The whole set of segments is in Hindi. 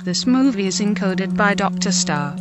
This movie is encoded by Dr. Star.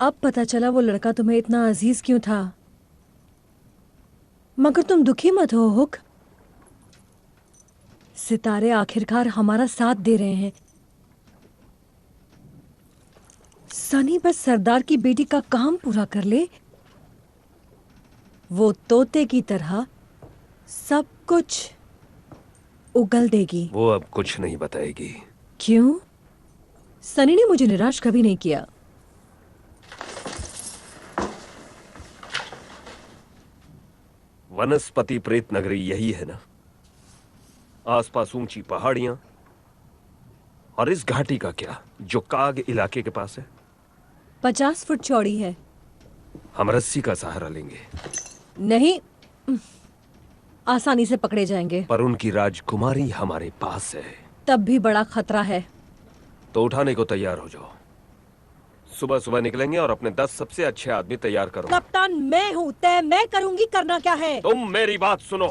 अब पता चला वो लड़का तुम्हें इतना अजीज क्यों था। मगर तुम दुखी मत हो हुक। सितारे आखिरकार हमारा साथ दे रहे हैं। सनी बस सरदार की बेटी का काम पूरा कर ले, वो तोते की तरह सब कुछ उगल देगी। वो अब कुछ नहीं बताएगी। क्यों? सनी ने मुझे निराश कभी नहीं किया। वनस्पति प्रेत नगरी यही है ना? आसपास ऊंची पहाड़ियां, और इस घाटी का क्या जो काग इलाके के पास है? 50 फुट चौड़ी है। हम रस्सी का सहारा लेंगे। नहीं, आसानी से पकड़े जाएंगे। पर उनकी राजकुमारी हमारे पास है। तब भी बड़ा खतरा है। तो उठाने को तैयार हो जाओ। सुबह सुबह निकलेंगे और अपने 10 सबसे अच्छे आदमी तैयार करो। कप्तान मैं हूँ, तय मैं करूंगी। करना क्या है? तुम मेरी बात सुनो,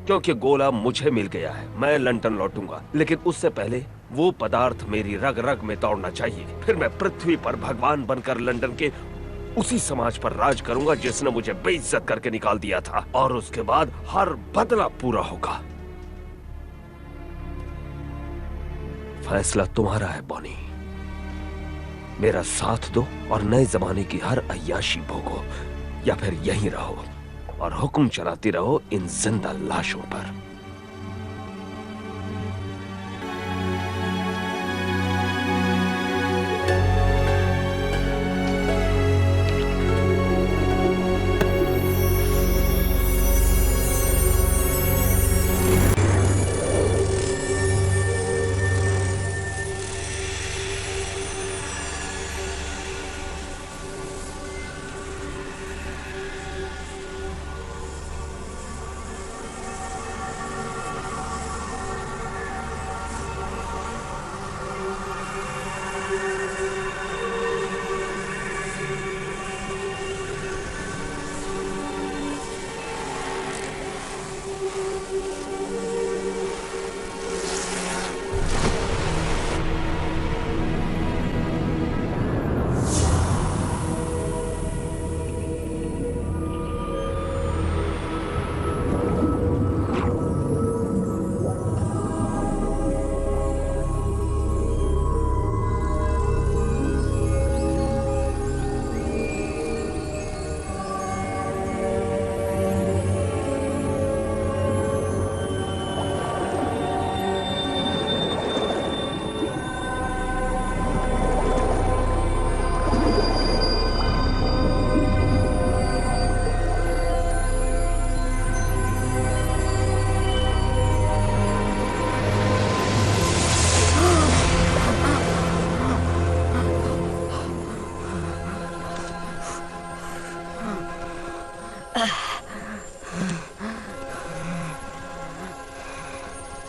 क्योंकि गोला मुझे मिल गया है। मैं लंदन लौटूंगा, लेकिन उससे पहले वो पदार्थ मेरी रग रग में दौड़ना चाहिए। फिर मैं पृथ्वी पर भगवान बनकर लंदन के उसी समाज पर राज करूंगा जिसने मुझे बेइज्जत करके निकाल दिया था, और उसके बाद हर बदला पूरा होगा। फैसला तुम्हारा है बॉनी। मेरा साथ दो और नए जमाने की हर अय्याशी भोगो, या फिर यहीं रहो और हुक्म चलाती रहो इन जिंदा लाशों पर।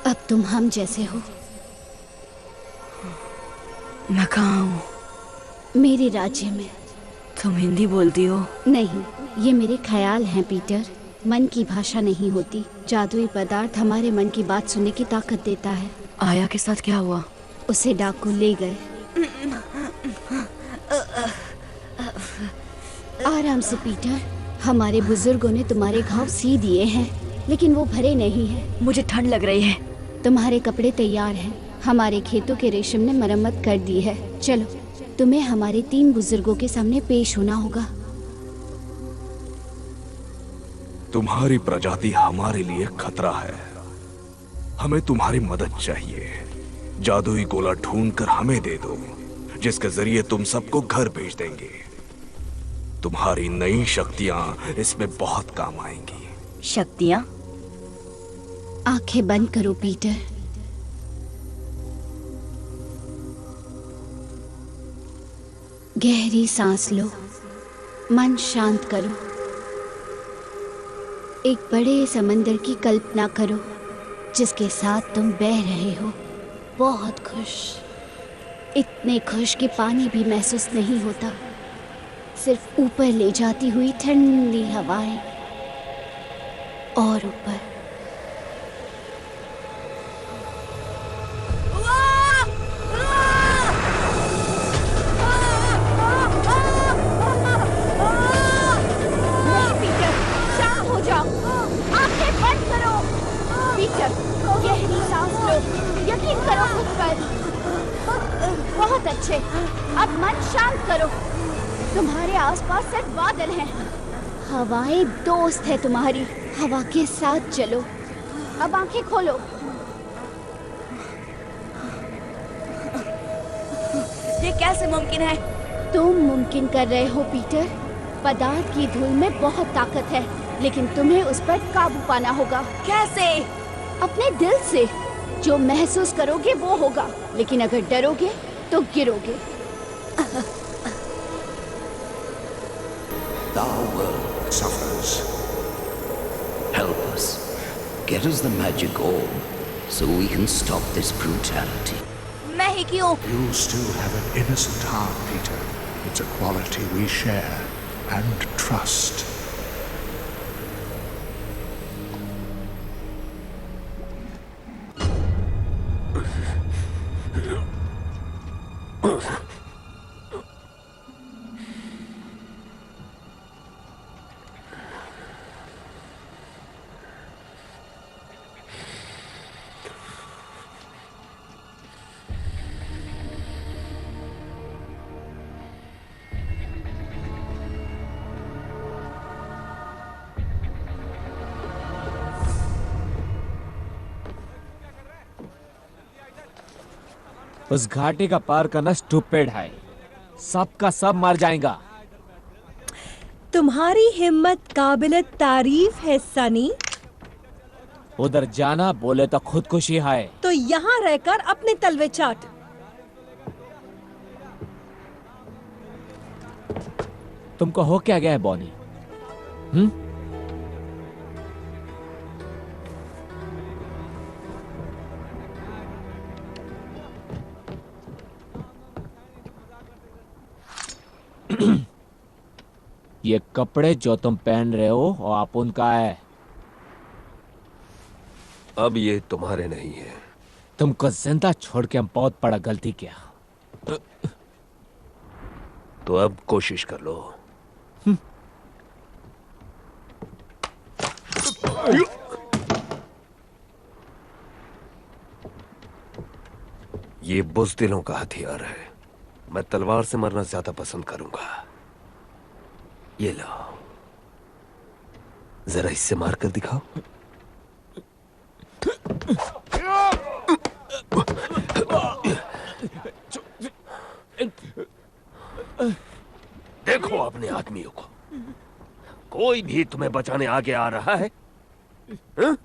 अब तुम हम जैसे हो। मैं कहाँ हूँ? मेरे राज्य में। तुम हिंदी बोलती हो? नहीं, ये मेरे ख्याल हैं पीटर। मन की भाषा नहीं होती। जादुई पदार्थ हमारे मन की बात सुनने की ताकत देता है। आया के साथ क्या हुआ? उसे डाकू ले गए। आराम से पीटर, हमारे बुजुर्गों ने तुम्हारे घाव सी दिए हैं, लेकिन वो भरे नहीं हैं। मुझे ठंड लग रही है। तुम्हारे कपड़े तैयार हैं। हमारे खेतों के रेशम ने मरम्मत कर दी है। चलो, तुम्हें हमारे 3 बुजुर्गों के सामने पेश होना होगा। तुम्हारी प्रजाति हमारे लिए खतरा है। हमें तुम्हारी मदद चाहिए। जादुई गोला ढूंढकर हमें दे दो, जिसके जरिए तुम सबको घर भेज देंगे। तुम्हारी नई शक्तियां इसमें बहुत काम आएंगी। शक्तियाँ? आंखें बंद करो पीटर। गहरी सांस लो, मन शांत करो। एक बड़े समंदर की कल्पना करो जिसके साथ तुम बह रहे हो, बहुत खुश, इतने खुश कि पानी भी महसूस नहीं होता। सिर्फ ऊपर ले जाती हुई ठंडी हवाएं और ऊपर। नहीं पीटर, शांत हो जाओ। आंखें बंद करो। पीटर, गहरी सांस लो, यकीन करो खुद पर। बहुत अच्छे, अब मन शांत करो। तुम्हारे आसपास सिर्फ बादल हैं। हवाएं दोस्त है तुम्हारी, हवा के साथ चलो। अब आंखें खोलो। ये कैसे मुमकिन है? तुम मुमकिन कर रहे हो पीटर। पदार्थ की धूल में बहुत ताकत है, लेकिन तुम्हें उस पर काबू पाना होगा। कैसे? अपने दिल से। जो महसूस करोगे वो होगा, लेकिन अगर डरोगे तो गिरोगे। The world suffers. Help us. Get us the magic orb so we can stop this brutality. मैं ही क्यों? You still have an innocent heart, Peter. It's a quality we share and trust. उस घाटी का पार करना स्टूपिड है। सबका सब मर जाएगा। तुम्हारी हिम्मत काबिल तारीफ है सनी। उधर जाना बोले तो खुदकुशी है। तो यहाँ रहकर अपने तलवे चाट। तुमको हो क्या गया है बॉनी? ये कपड़े जो तुम पहन रहे हो वो आप उनका है। अब ये तुम्हारे नहीं है। तुमको जिंदा छोड़ के हम बहुत बड़ा गलती किया। तो अब कोशिश कर लो। ये बुज़दिलों का हथियार है। मैं तलवार से मरना ज्यादा पसंद करूंगा। ये लो, जरा इससे मार कर दिखाओ। देखो अपने आदमियों को। कोई भी तुम्हें बचाने आगे आ रहा है? हा?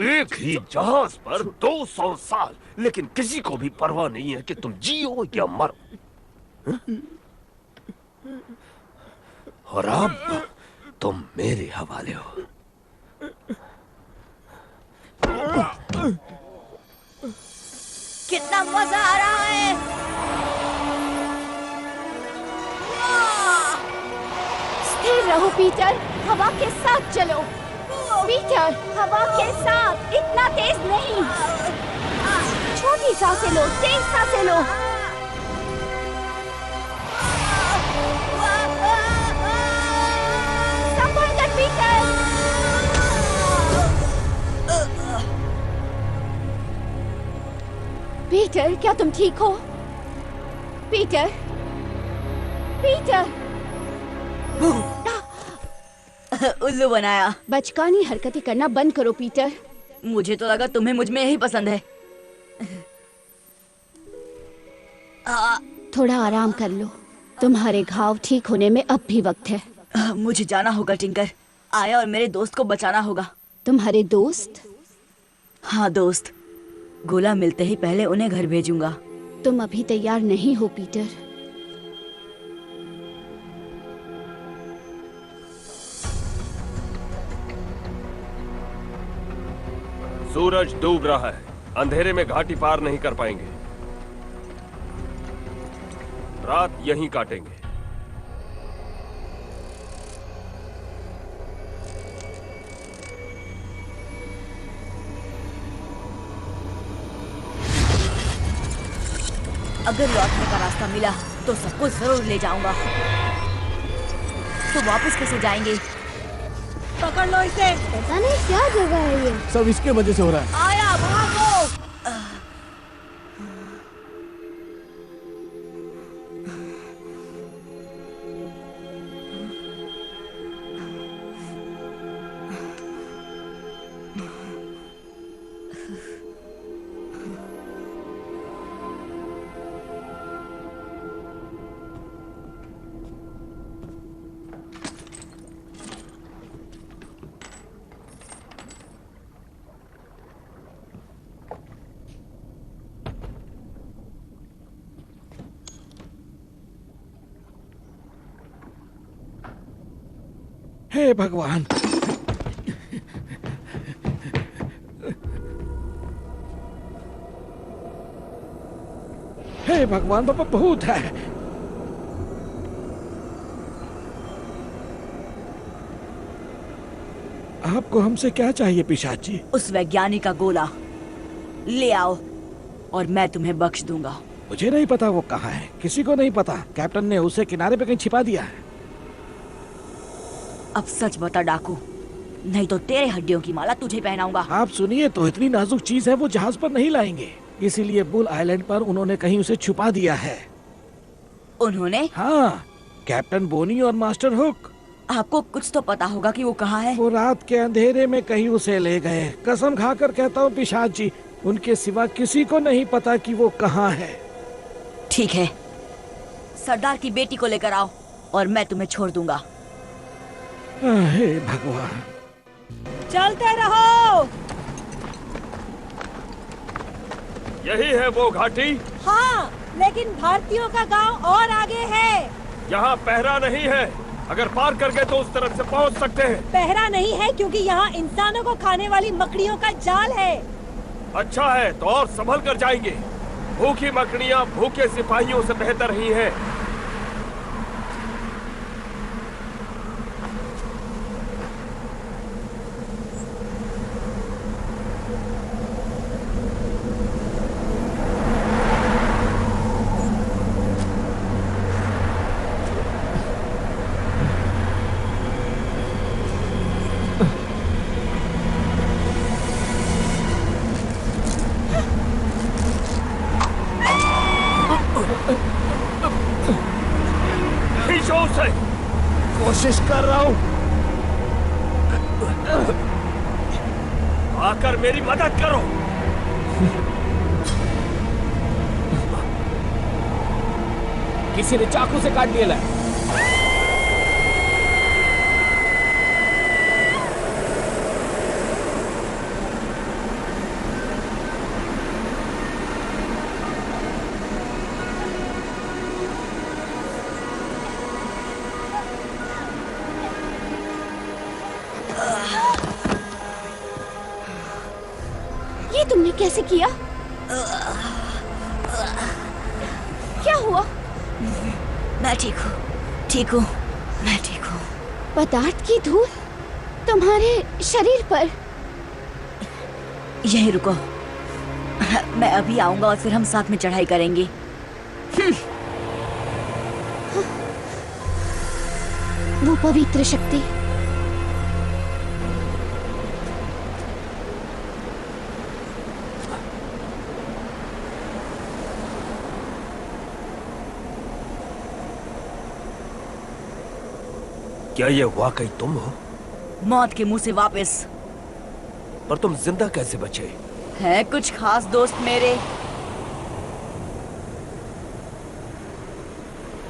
एक ही जहाज पर 200 साल, लेकिन किसी को भी परवाह नहीं है कि तुम जियो या मरो। हा? और अब तुम मेरे हवाले हो। कितना मजा आ रहा है। स्थिर रहो पीटर, हवा के साथ चलो। पीटर, हवा के साथ, इतना तेज नहीं। छोटी सांसें लो, तेज सांसें लो। पीटर, क्या तुम ठीक हो? Peter, Peter. उल्लू बनाया। बचकानी हरकतें करना बंद करो पीटर। मुझे तो लगा तुम्हें मुझ में यही पसंद है। थोड़ा आराम कर लो, तुम्हारे घाव ठीक होने में अब भी वक्त है। मुझे जाना होगा टिंकर। आया और मेरे दोस्त को बचाना होगा। तुम्हारे दोस्त? हाँ दोस्त। गोला मिलते ही पहले उन्हें घर भेजूंगा। तुम अभी तैयार नहीं हो पीटर। सूरज डूब रहा है, अंधेरे में घाटी पार नहीं कर पाएंगे। रात यहीं काटेंगे। अगर लौटने का रास्ता मिला तो सबको जरूर ले जाऊंगा। तो वापस कैसे जाएंगे? पकड़ लो इसे। पता नहीं क्या जगह है ये। सब इसके वजह से हो रहा है। आया भागो। हे भगवान, हे भगवान, बाबा बहुत है। आपको हमसे क्या चाहिए पिशाच जी? उस वैज्ञानिक का गोला ले आओ और मैं तुम्हें बख्श दूंगा। मुझे नहीं पता वो कहाँ है, किसी को नहीं पता। कैप्टन ने उसे किनारे पे कहीं छिपा दिया है। अब सच बता डाकू, नहीं तो तेरे हड्डियों की माला तुझे पहनाऊंगा। आप सुनिए तो, इतनी नाजुक चीज है वो जहाज पर नहीं लाएंगे, इसीलिए बुल आइलैंड पर उन्होंने कहीं उसे छुपा दिया है। उन्होंने? हाँ, कैप्टन बोनी और मास्टर हुक। आपको कुछ तो पता होगा कि वो कहाँ है। वो रात के अंधेरे में कहीं उसे ले गए। कसम खाकर कहता हूँ पिशाच जी, उनके सिवा किसी को नहीं पता कि वो कहाँ है। ठीक है, सरदार की बेटी को लेकर आओ और मैं तुम्हें छोड़ दूंगा। हे भगवान। चलते रहो। यही है वो घाटी? हाँ, लेकिन भारतीयों का गांव और आगे है। यहाँ पहरा नहीं है, अगर पार कर गए तो उस तरफ से पहुँच सकते हैं। पहरा नहीं है क्योंकि यहाँ इंसानों को खाने वाली मकड़ियों का जाल है। अच्छा है तो और संभल कर जाएंगे। भूखी मकड़ियाँ भूखे सिपाहियों से बेहतर ही हैं। कोशिश कर रहा हूँ। आकर मेरी मदद करो। किसी ने चाकू से काट दिया है। तुमने कैसे किया? क्या हुआ? मैं ठीक हूँ, ठीक हूँ, मैं ठीक हूँ। पदार्थ की धूल तुम्हारे शरीर पर। यहीं रुको, मैं अभी आऊंगा और फिर हम साथ में चढ़ाई करेंगे। वो पवित्र शक्ति। क्या ये वाकई तुम हो? मौत के मुंह से वापस। पर तुम जिंदा कैसे बचे? है कुछ खास दोस्त मेरे।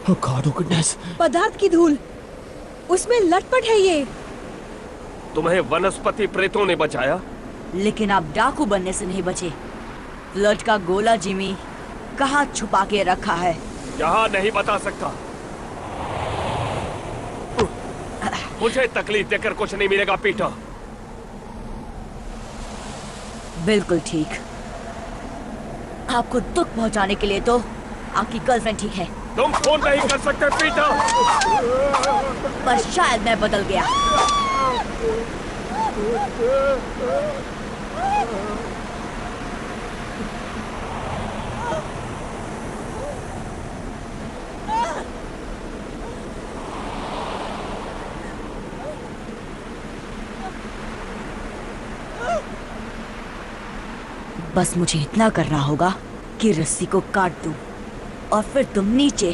Oh God, oh goodness. पदार्थ की धूल, उसमें लटपट है ये। तुम्हें वनस्पति प्रेतों ने बचाया, लेकिन आप डाकू बनने से नहीं बचे। फ्लड का गोला जिमी कहाँ छुपा के रखा है? यहाँ नहीं बता सकता। मुझे तकलीफ देकर कुछ नहीं मिलेगा पीटर। बिल्कुल ठीक। आपको दुख पहुंचाने के लिए तो आपकी गर्लफ्रेंड ठीक है। तुम फोन नहीं कर सकते पीटर। पर शायद मैं बदल गया। बस मुझे इतना करना होगा कि रस्सी को काट दूं और फिर तुम नीचे।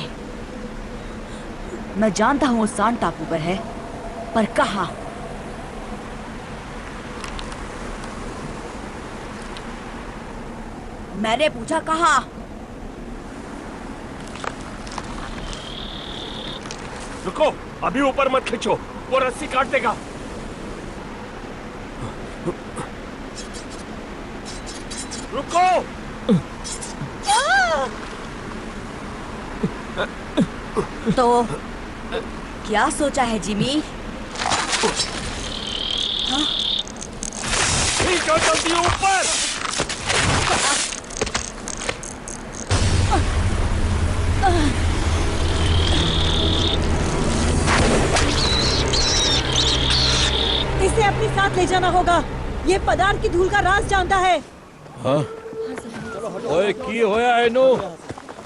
मैं जानता हूं वो सान टापू पर है, पर कहां? मैंने पूछा कहां? रुको, अभी ऊपर मत खींचो, वो रस्सी काट देगा। रुको। तो क्या सोचा है जिमी? खींचो जल्दी ऊपर। इसे अपने साथ ले जाना होगा। ये पदार्थ की धूल का राज जानता है। हाँ? ओए की होया इनू?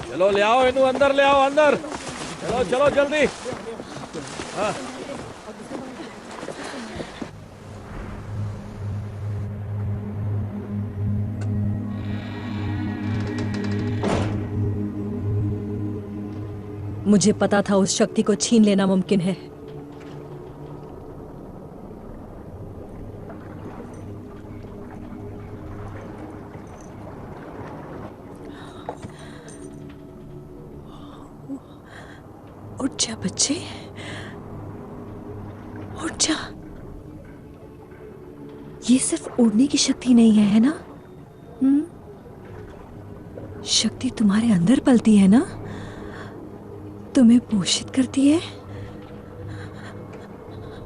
चलो ले आओ इनू, अंदर ले आओ, अंदर। चलो चलो जल्दी। हाँ। मुझे पता था उस शक्ति को छीन लेना मुमकिन है। उठ जा बच्चे, उठ जा। ये सिर्फ उड़ने की शक्ति नहीं है ना? शक्ति तुम्हारे अंदर पलती है ना, तुम्हें पोषित करती है।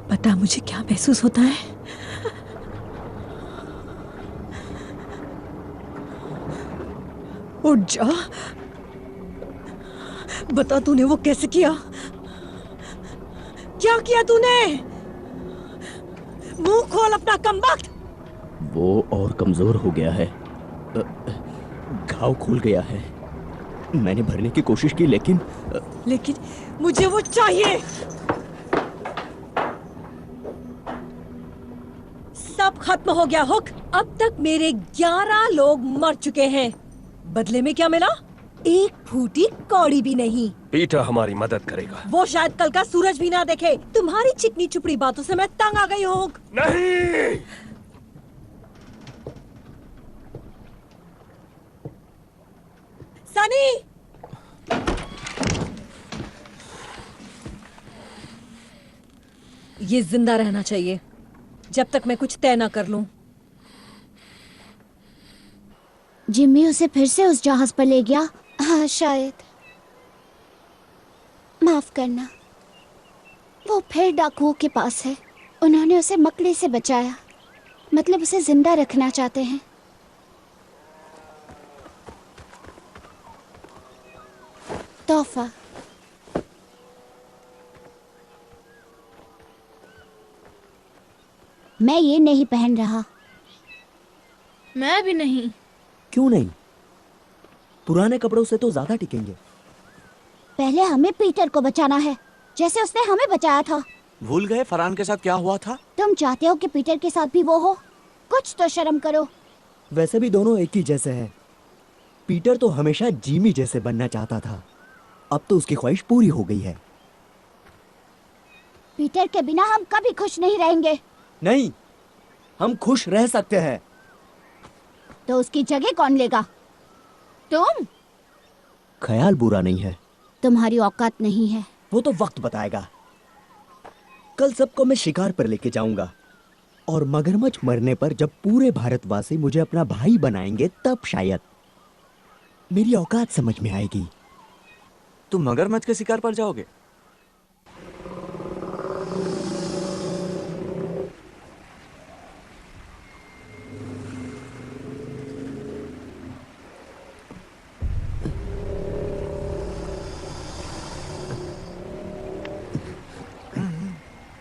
पता मुझे क्या महसूस होता है? उठ जा, बता तूने वो कैसे किया? क्या किया तूने? मुंह खोल अपना कमबख्त। वो और कमजोर हो गया है, घाव खुल गया है। मैंने भरने की कोशिश की लेकिन मुझे वो चाहिए। सब खत्म हो गया हुक। अब तक मेरे 11 लोग मर चुके हैं। बदले में क्या मिला? एक फूटी कौड़ी भी नहीं। पीटर हमारी मदद करेगा। वो शायद कल का सूरज भी ना देखे। तुम्हारी चिकनी चुपड़ी बातों से मैं तंग आ गई हूँ। नहीं, सनी, ये जिंदा रहना चाहिए जब तक मैं कुछ तय ना कर लूं। जिम्मी उसे फिर से उस जहाज पर ले गया। हाँ शायद। माफ करना, वो फिर डाकुओं के पास है। उन्होंने उसे मकड़ी से बचाया, मतलब उसे जिंदा रखना चाहते हैं। तोहफा। मैं ये नहीं पहन रहा। मैं भी नहीं। क्यों नहीं? पुराने कपड़ों से तो ज्यादा टिकेंगे। पहले हमें पीटर को बचाना है, जैसे उसने हमें बचाया था। भूल गए फरहान के साथ क्या हुआ था? तुम चाहते हो कि पीटर के साथ भी वो हो? कुछ तो शर्म करो। वैसे भी दोनों एक ही जैसे हैं। पीटर तो हमेशा जिमी जैसे बनना चाहता था, अब तो उसकी ख्वाहिश पूरी हो गई है। पीटर के बिना हम कभी खुश नहीं रहेंगे। नहीं, हम खुश रह सकते हैं। तो उसकी जगह कौन लेगा? तुम? ख्याल बुरा नहीं है। तुम्हारी औकात नहीं है। वो तो वक्त बताएगा। कल सबको मैं शिकार पर लेके जाऊंगा और मगरमच्छ मरने पर जब पूरे भारतवासी मुझे अपना भाई बनाएंगे तब शायद मेरी औकात समझ में आएगी। तुम मगरमच्छ के शिकार पर जाओगे?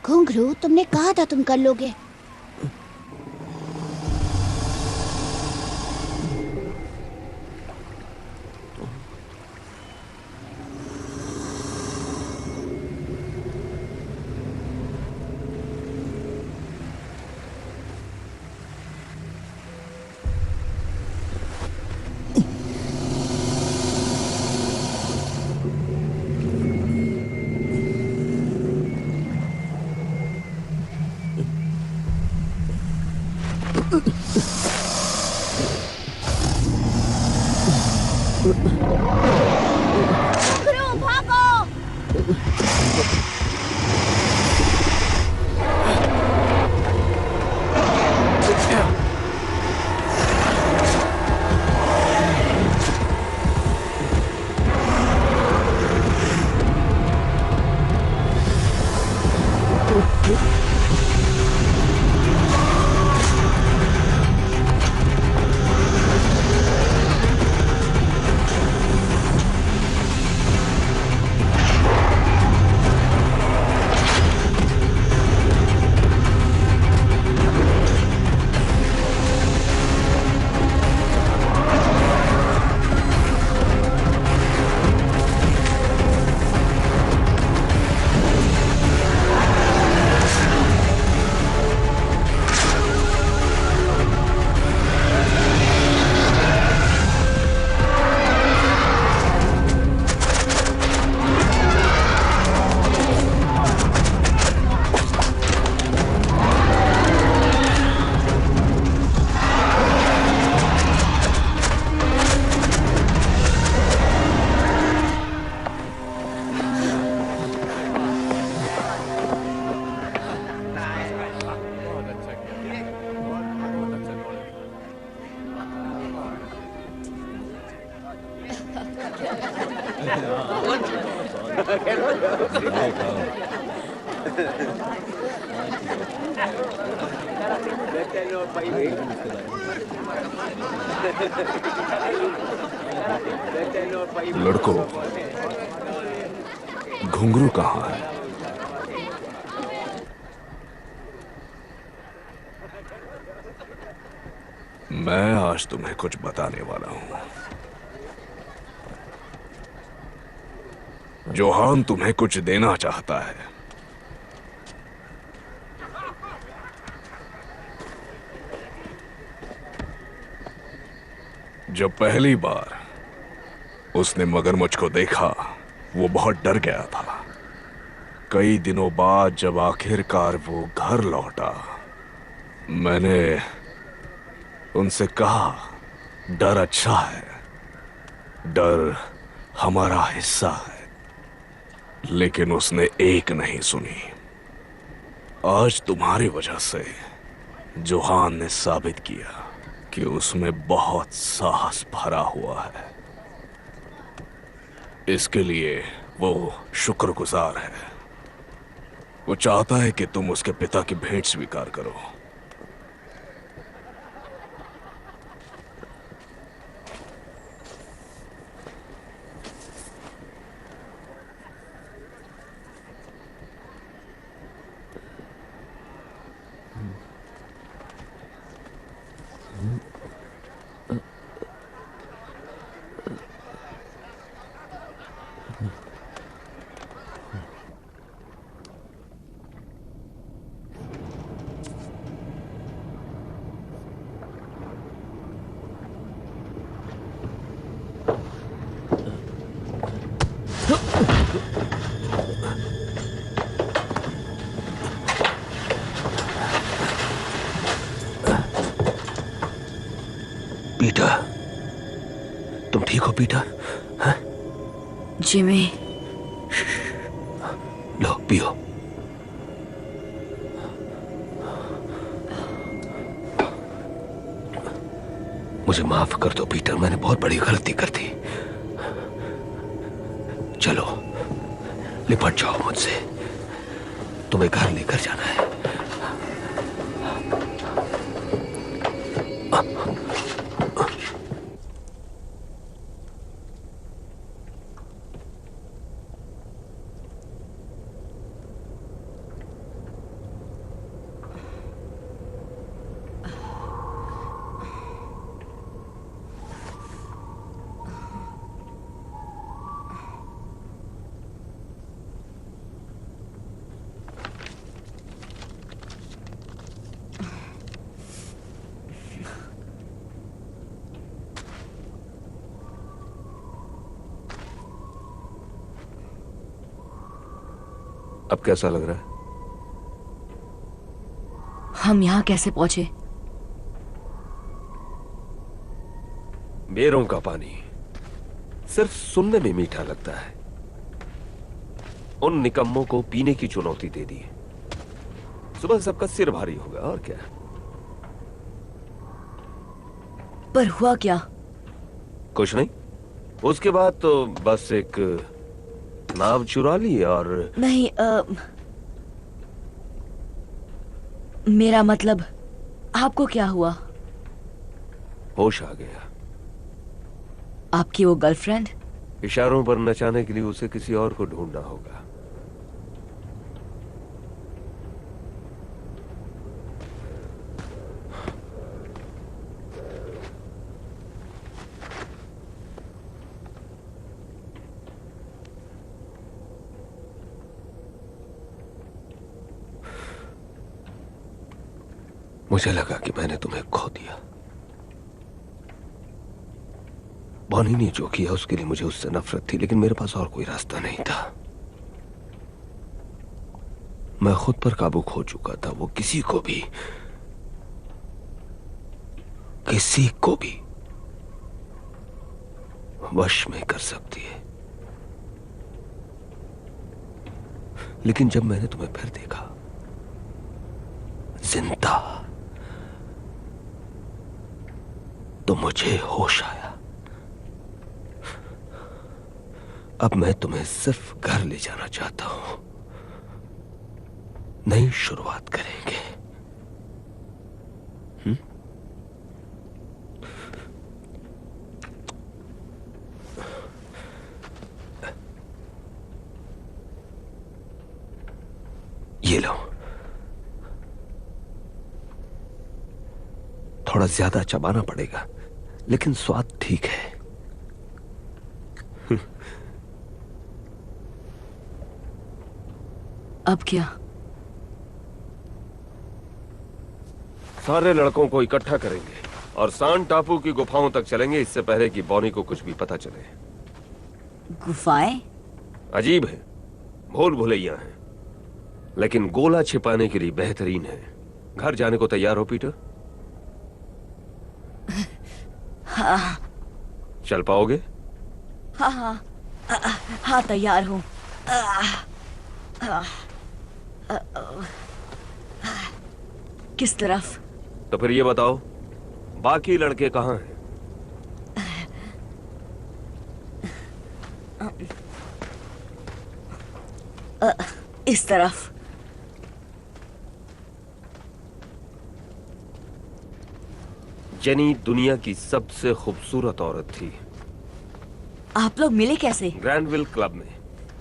घुंघरू, तुमने कहा था तुम कर लोगे। घुंघरू, भागो! लड़कों, घुंघरू कहाँ है? मैं आज तुम्हें कुछ बताने वाला हूं। जोहान तुम्हें कुछ देना चाहता है। जब पहली बार उसने मगरमच्छ को देखा, वो बहुत डर गया था। कई दिनों बाद जब आखिरकार वो घर लौटा, मैंने उनसे कहा, डर अच्छा है, डर हमारा हिस्सा है। लेकिन उसने एक नहीं सुनी। आज तुम्हारी वजह से जोहान ने साबित किया कि उसमें बहुत साहस भरा हुआ है। इसके लिए वो शुक्रगुजार है। वो चाहता है कि तुम उसके पिता की भेंट स्वीकार करो। ठीक हो पीटर? हाँ? जिमी, लो पियो। मुझे माफ कर दो पीटर, मैंने बहुत बड़ी गलती कर दी। चलो लिपट जाओ मुझसे, तुम्हें घर लेकर जाना है। अब कैसा लग रहा है? हम यहाँ कैसे पहुंचे? बेरों का पानी सिर्फ सुनने में मीठा लगता है। उन निकम्मों को पीने की चुनौती दे दी। सुबह सबका सिर भारी होगा और क्या। पर हुआ क्या? कुछ नहीं, उसके बाद तो बस एक नाव चुरा ली और नहीं, मेरा मतलब आपको क्या हुआ? होश आ गया। आपकी वो गर्लफ्रेंड? इशारों पर नचाने के लिए उसे किसी और को ढूंढना होगा। मुझे लगा कि मैंने तुम्हें खो दिया। बॉनी ने जो किया उसके लिए मुझे उससे नफरत थी, लेकिन मेरे पास और कोई रास्ता नहीं था। मैं खुद पर काबू खो चुका था। वो किसी को भी वश में कर सकती है। लेकिन जब मैंने तुम्हें फिर देखा जिंदा, तो मुझे होश आया। अब मैं तुम्हें सिर्फ घर ले जाना चाहता हूं। नई शुरुआत करेंगे। ये लो, थोड़ा ज्यादा चबाना पड़ेगा, लेकिन स्वाद ठीक है। अब क्या? सारे लड़कों को इकट्ठा करेंगे और सान टापू की गुफाओं तक चलेंगे, इससे पहले कि बॉनी को कुछ भी पता चले। गुफाएं? अजीब है, भूल भुलैया हैं, लेकिन गोला छिपाने के लिए बेहतरीन है। घर जाने को तैयार हो पीटर? हाँ। चल पाओगे? हाँ हाँ हाँ, तैयार हूँ। किस तरफ? तो फिर ये बताओ, बाकी लड़के कहाँ हैं? इस तरफ। जेनी दुनिया की सबसे खूबसूरत औरत थी। आप लोग मिले कैसे? ग्रैंडविल क्लब में।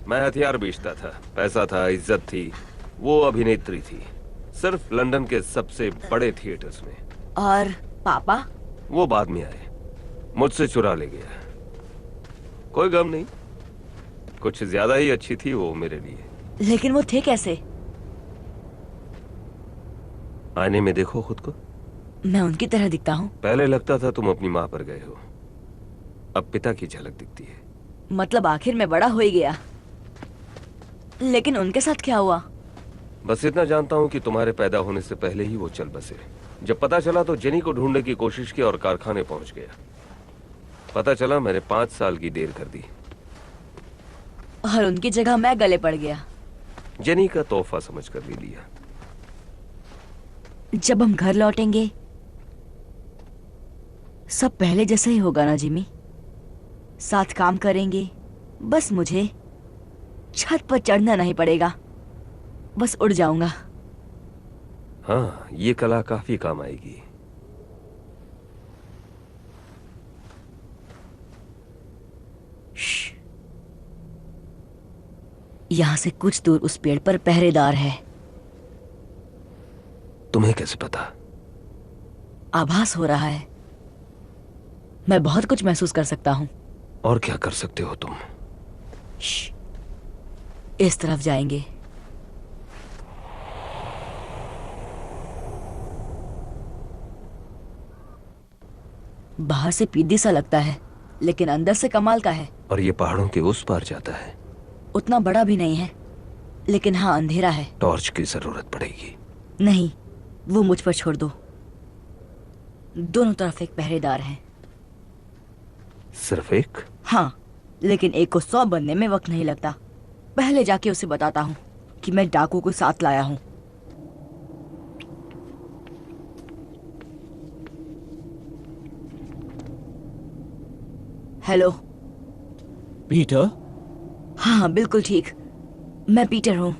मैं हथियार बेचता था, पैसा था, इज्जत थी। वो अभिनेत्री थी, सिर्फ लंदन के सबसे बड़े थिएटर्स में। और पापा? वो बाद में आए, मुझसे चुरा ले गया। कोई गम नहीं, कुछ ज्यादा ही अच्छी थी वो मेरे लिए। लेकिन वो थे कैसे? आईने में देखो खुद को। मैं उनकी तरह दिखता हूँ? पहले लगता था तुम अपनी माँ पर गए हो, अब पिता की झलक दिखती है। मतलब आखिर में बड़ा हो ही गया। लेकिन उनके साथ क्या हुआ? बस इतना जानता हूँ कि तुम्हारे पैदा होने से पहले ही वो चल बसे। जब पता चला तो जेनी को ढूंढने की कोशिश की और कारखाने पहुंच गया। पता चला मैंने 5 साल की देर कर दी। और उनकी जगह मैं गले पड़ गया। जेनी का तोहफा समझ कर ले लिया। जब हम घर लौटेंगे सब पहले जैसा ही होगा ना जिमी? साथ काम करेंगे, बस मुझे छत पर चढ़ना नहीं पड़ेगा, बस उड़ जाऊंगा। हाँ, ये कला काफी काम आएगी। यहां से कुछ दूर उस पेड़ पर पहरेदार है। तुम्हें कैसे पता? आभास हो रहा है। मैं बहुत कुछ महसूस कर सकता हूं। और क्या कर सकते हो तुम? इस तरफ जाएंगे। बाहर से पीदी सा लगता है, लेकिन अंदर से कमाल का है। और ये पहाड़ों के उस पार जाता है। उतना बड़ा भी नहीं है, लेकिन हाँ अंधेरा है। टॉर्च की जरूरत पड़ेगी। नहीं, वो मुझ पर छोड़ दो। दोनों तरफ एक पहरेदार है। सिर्फ एक? हाँ, लेकिन एक को 100 बनने में वक्त नहीं लगता। पहले जाके उसे बताता हूँ कि मैं डाकू को साथ लाया हूँ। Hello Peter? हाँ बिल्कुल ठीक, मैं पीटर हूँ।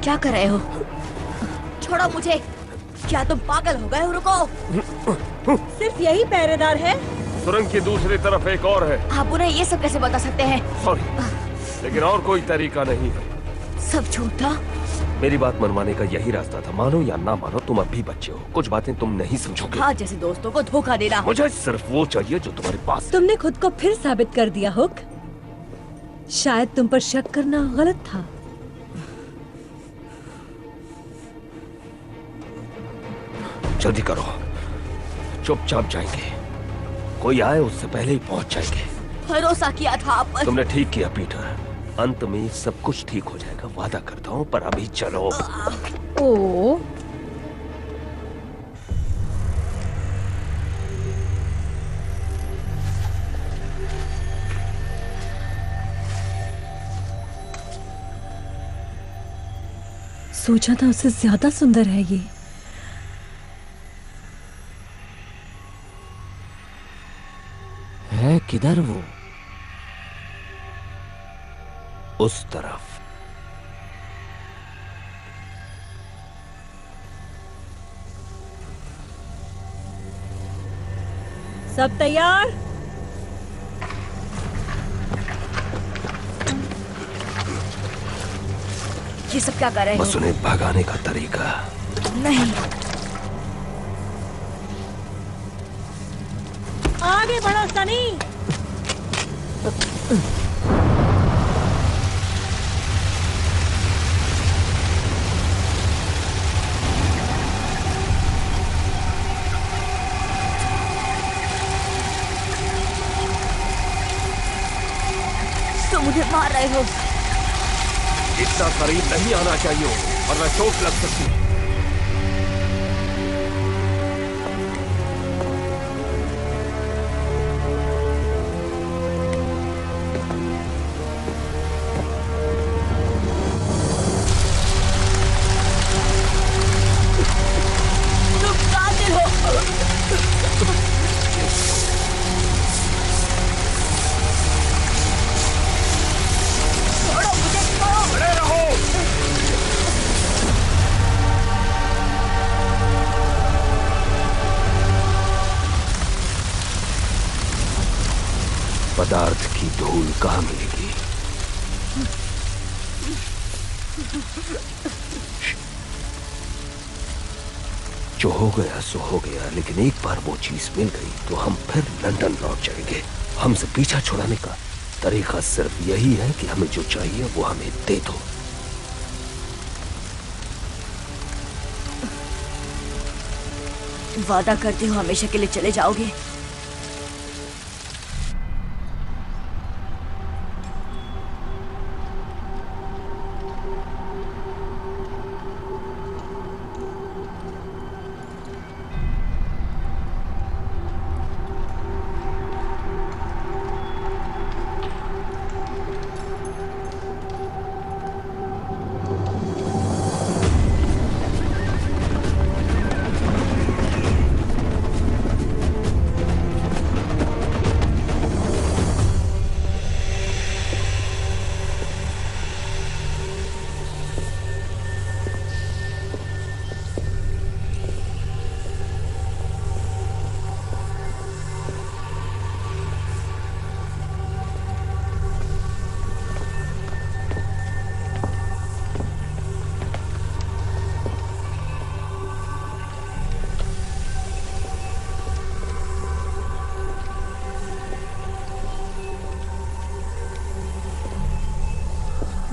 क्या कर रहे हो? छोड़ो मुझे। क्या तुम पागल हो गए हो? रुको। सिर्फ यही पहरेदार है? सुरंग की दूसरी तरफ एक और है। आप उन्हें ये सब कैसे बता सकते हैं? सॉरी, लेकिन और कोई तरीका नहीं है। सब झूठ था। मेरी बात मनवाने का यही रास्ता था। मानो या ना मानो, तुम अब भी बच्चे हो। कुछ बातें तुम नहीं समझोगे। हाँ, जैसे दोस्तों को धोखा देना। मुझे सिर्फ वो चाहिए जो तुम्हारे पास। तुमने खुद को फिर साबित कर दिया हुक। शायद तुम पर शक करना गलत था। जल्दी करो, चुपचाप जाएंगे। कोई आए उससे पहले ही पहुंच जाएंगे। भरोसा किया था आप पर। तुमने ठीक किया पीटर। अंत में सब कुछ ठीक हो जाएगा, वादा करता हूँ। पर अभी चलो। ओ सोचा था उससे ज्यादा सुंदर है ये। है किधर वो? उस तरफ। सब तैयार? ये सब क्या कर रहे हो? बस उन्हें भगाने का तरीका। नहीं, आगे बढ़ो सनी। तुम मुझे मार रहे हो। इतना करीब नहीं आना चाहिए, वरना चोट लग सकती है। तुम कातिल हो। छोड़ो मुझे, छोड़ो। खड़े रहो। पदार्थ की धूल कहाँ मिलेगी? जो हो गया सो हो गया, लेकिन एक बार वो चीज मिल गई तो हम फिर लंदन लौट जाएंगे। हमसे पीछा छुड़ाने का तरीका सिर्फ यही है कि हमें जो चाहिए वो हमें दे दो। वादा करते हो हमेशा के लिए चले जाओगे?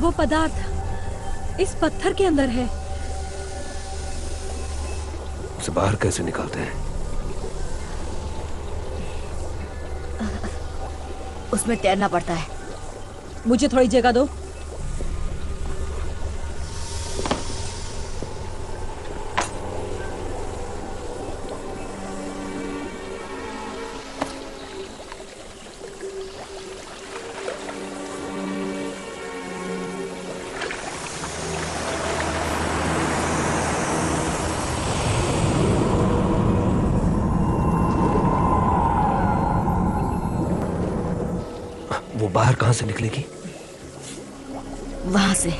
वो पदार्थ इस पत्थर के अंदर है। उसे बाहर कैसे निकालते हैं? उसमें तैरना पड़ता है। मुझे थोड़ी जगह दो। वो बाहर कहां से निकलेगी? वहां से।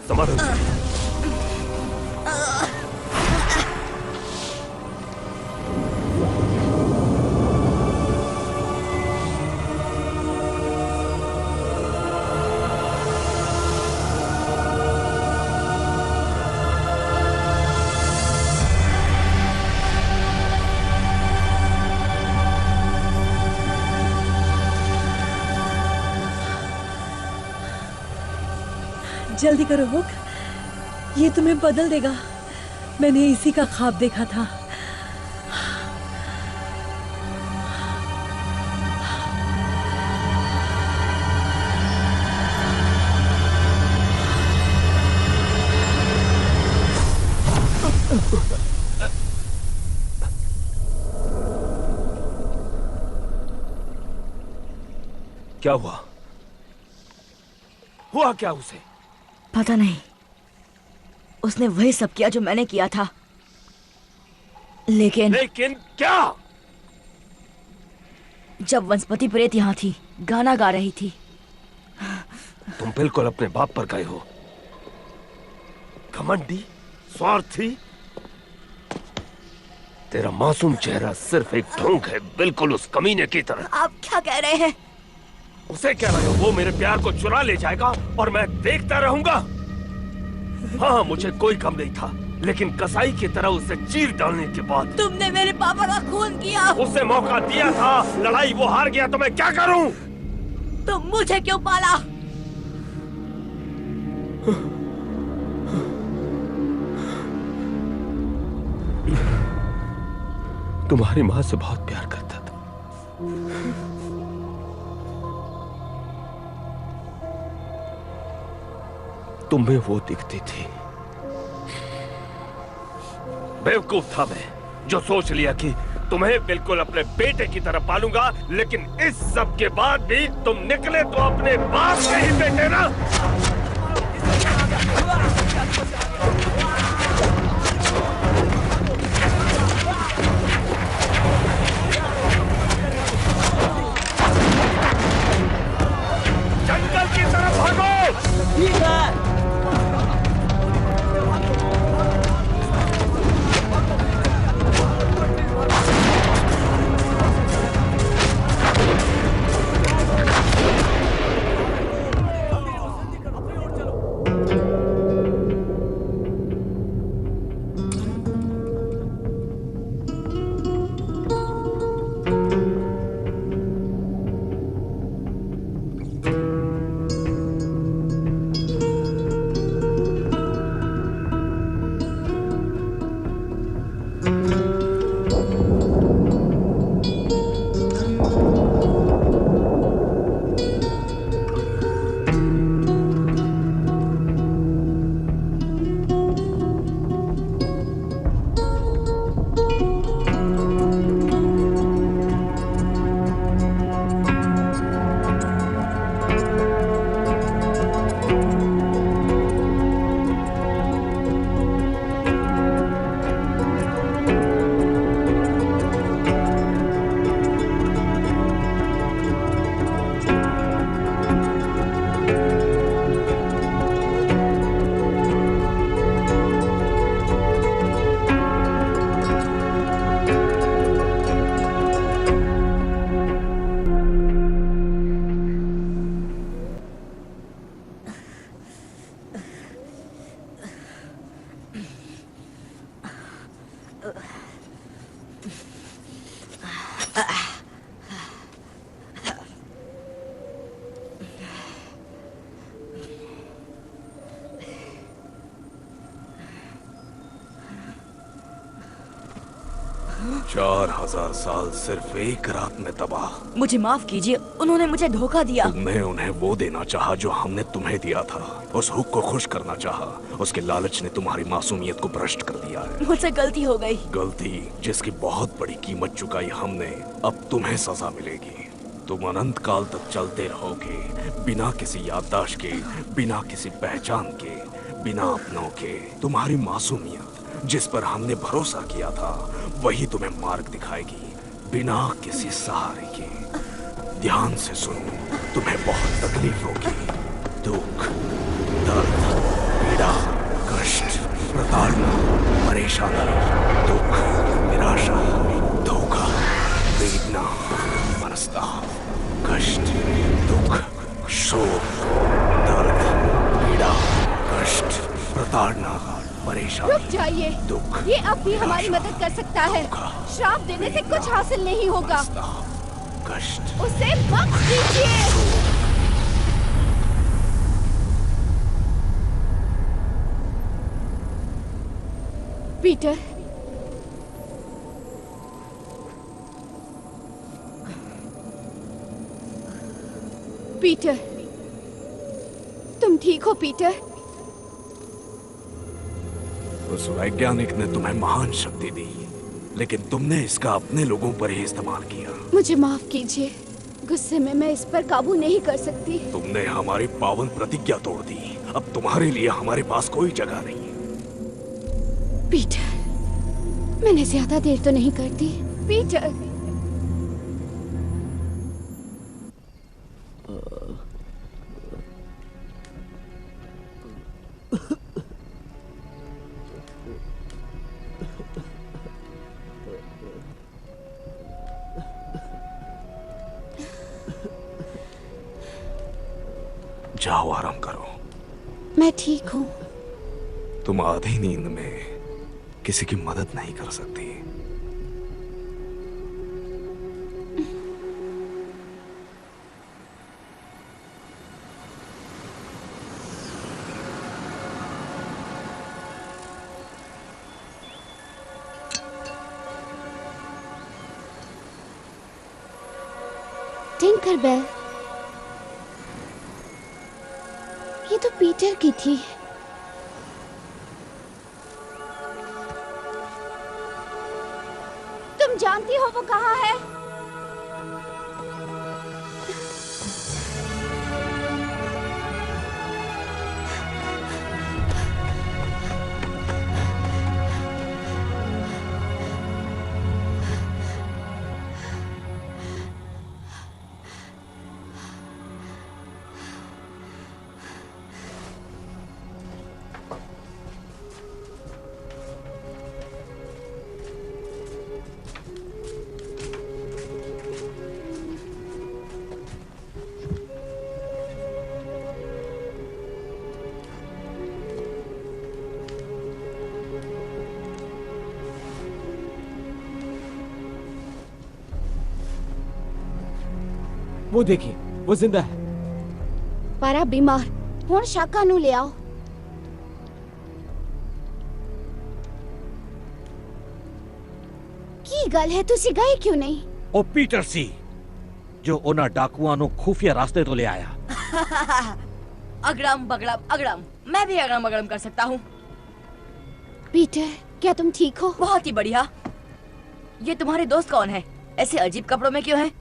संभालो। जल्दी करो हुक, ये तुम्हें बदल देगा। मैंने इसी का ख्वाब देखा था। क्या हुआ? हुआ क्या उसे? पता नहीं। उसने वही सब किया जो मैंने किया था। लेकिन क्या? जब वनस्पति प्रेत यहाँ थी, गाना गा रही थी। तुम बिल्कुल अपने बाप पर गए हो। घमंडी, स्वार्थी। तेरा मासूम चेहरा सिर्फ एक ढोंग है, बिल्कुल उस कमीने की तरह। आप क्या कह रहे हैं? उसे कह रहे हो वो मेरे प्यार को चुरा ले जाएगा और मैं देखता रहूंगा? हाँ, मुझे कोई कम नहीं था, लेकिन कसाई की तरह उसे चीर डालने के बाद तुमने मेरे पापा का खून किया। उसे मौका दिया था, लड़ाई वो हार गया तो मैं क्या करूं? तुम मुझे क्यों पाला? तुम्हारी माँ से बहुत प्यार करता था। तुम्हें वो दिखती थी। बेवकूफ था मैं जो सोच लिया कि तुम्हें बिल्कुल अपने बेटे की तरह पालूंगा, लेकिन इस सब के बाद भी तुम निकले तो अपने बाप के ही बेटे ना। जंगल की तरफ भागो। ठीक है। 4000 साल सिर्फ एक रात में तबाह। मुझे माफ कीजिए, उन्होंने मुझे धोखा दिया। तुमने उन्हें वो देना चाहा जो हमने तुम्हें दिया था। उस हुक को खुश करना चाहा। उसके लालच ने तुम्हारी मासूमियत को भ्रष्ट कर दिया है। मुझसे गलती हो गई। गलती जिसकी बहुत बड़ी कीमत चुकाई हमने, अब तुम्हें सजा मिलेगी। तुम अनंत काल तक चलते रहोगे, बिना किसी याददाश्त के, बिना किसी पहचान के, बिना अपनों के। तुम्हारी मासूमियत जिस पर हमने भरोसा किया था, वही तुम्हें मार्ग दिखाएगी, बिना किसी सहारे के। ध्यान से सुनो, तुम्हें बहुत तकलीफ होगी। दुख, दर्द, पीड़ा, कष्ट, प्रताड़ना, परेशानी, दुख, निराशा, धोखा, वेदना, मनस्ताप, कष्ट, दुख, शोक, दर्द, पीड़ा, कष्ट, प्रताड़ना, परेशानी, रुक जाइए। दुख, ये अब भी हमारी मदद कर सकता है। श्राप देने से कुछ हासिल नहीं होगा। कष्ट, उसे बख्श दीजिए। पीटर, पीटर, तुम ठीक हो पीटर? उस वैज्ञानिक ने तुम्हें महान शक्ति दी, लेकिन तुमने इसका अपने लोगों पर ही इस्तेमाल किया। मुझे माफ कीजिए, गुस्से में मैं इस पर काबू नहीं कर सकती। तुमने हमारी पावन प्रतिज्ञा तोड़ दी। अब तुम्हारे लिए हमारे पास कोई जगह नहीं। पीटर, मैंने ज्यादा देर तो नहीं कर दी। पीटर, जाओ आराम करो। मैं ठीक हूँ। तुम आधी नींद में किसी की मदद नहीं कर सकती। टिंकरबेल, ये तो पीटर की थी। तुम जानती हो वो कहाँ है? वो देखिए, वो जिंदा है। पारा बीमार, हुण शाका नू ले आओ। की गल है, तुसी गए क्यों नहीं? ओ पीटर सी, जो उन्हें डाकुआं नु खुफिया रास्ते तो ले आया। अगड़म बगड़म अगड़म, मैं भी अगड़म बगड़म कर सकता हूँ। पीटर, क्या तुम ठीक हो? बहुत ही बढ़िया। ये तुम्हारे दोस्त कौन है? ऐसे अजीब कपड़ों में क्यों हैं?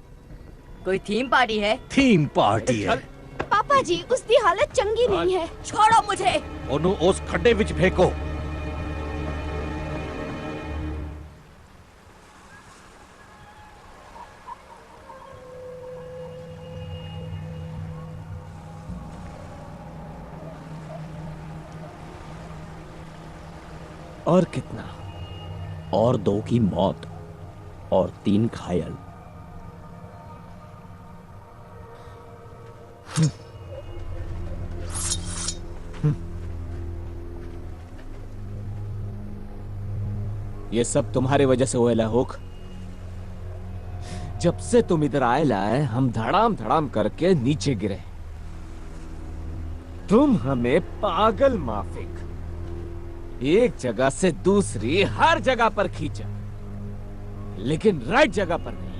कोई थीम पार्टी है? थीम पार्टी है। पापा जी, उसकी हालत चंगी नहीं है। छोड़ो मुझे। ओनू उस खड्डे विच फेंको। और कितना? और 2 की मौत और 3 घायल। ये सब तुम्हारे वजह से हुआ हुक। जब से तुम इधर आए लाए, हम धड़ाम धड़ाम करके नीचे गिरे। तुम हमें पागल माफिक एक जगह से दूसरी हर जगह पर खींचा। लेकिन राइट जगह पर नहीं।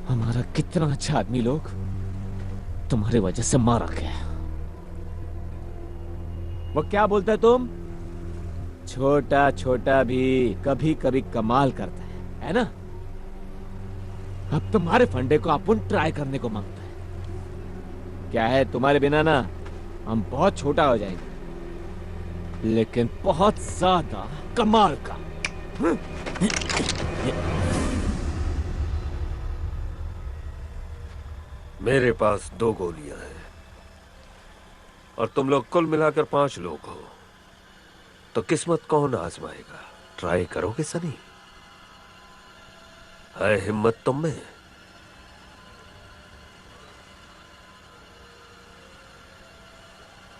हमारा कितना अच्छा आदमी लोग तुम्हारी वजह से मारा गया। वो क्या बोलते है तुम? छोटा छोटा भी कभी कभी कमाल करता है ना? अब तुम्हारे फंडे को अपन ट्राई करने को मांगता है। क्या है, तुम्हारे बिना ना हम बहुत छोटा हो जाएंगे, लेकिन बहुत ज्यादा कमाल का। मेरे पास 2 गोलियां हैं और तुम लोग कुल मिलाकर 5 लोग हो, तो किस्मत कौन आजमाएगा? ट्राई करोगे सनी? है हिम्मत तुम में?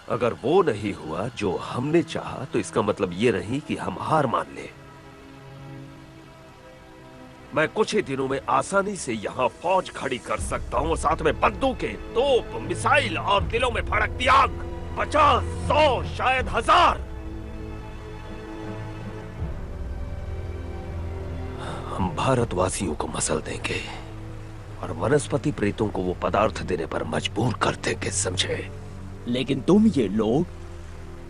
अगर वो नहीं हुआ जो हमने चाहा, तो इसका मतलब ये नहीं कि हम हार मान ले। मैं कुछ ही दिनों में आसानी से यहां फौज खड़ी कर सकता हूं, साथ में बंदूकें, तोप, मिसाइल और दिलों में भड़कती आग। 50, 100, शायद 1000। हम भारतवासियों को मसल देंगे और वनस्पति प्रेतों को वो पदार्थ देने पर मजबूर कर देंगे, समझे? लेकिन तुम ये लोग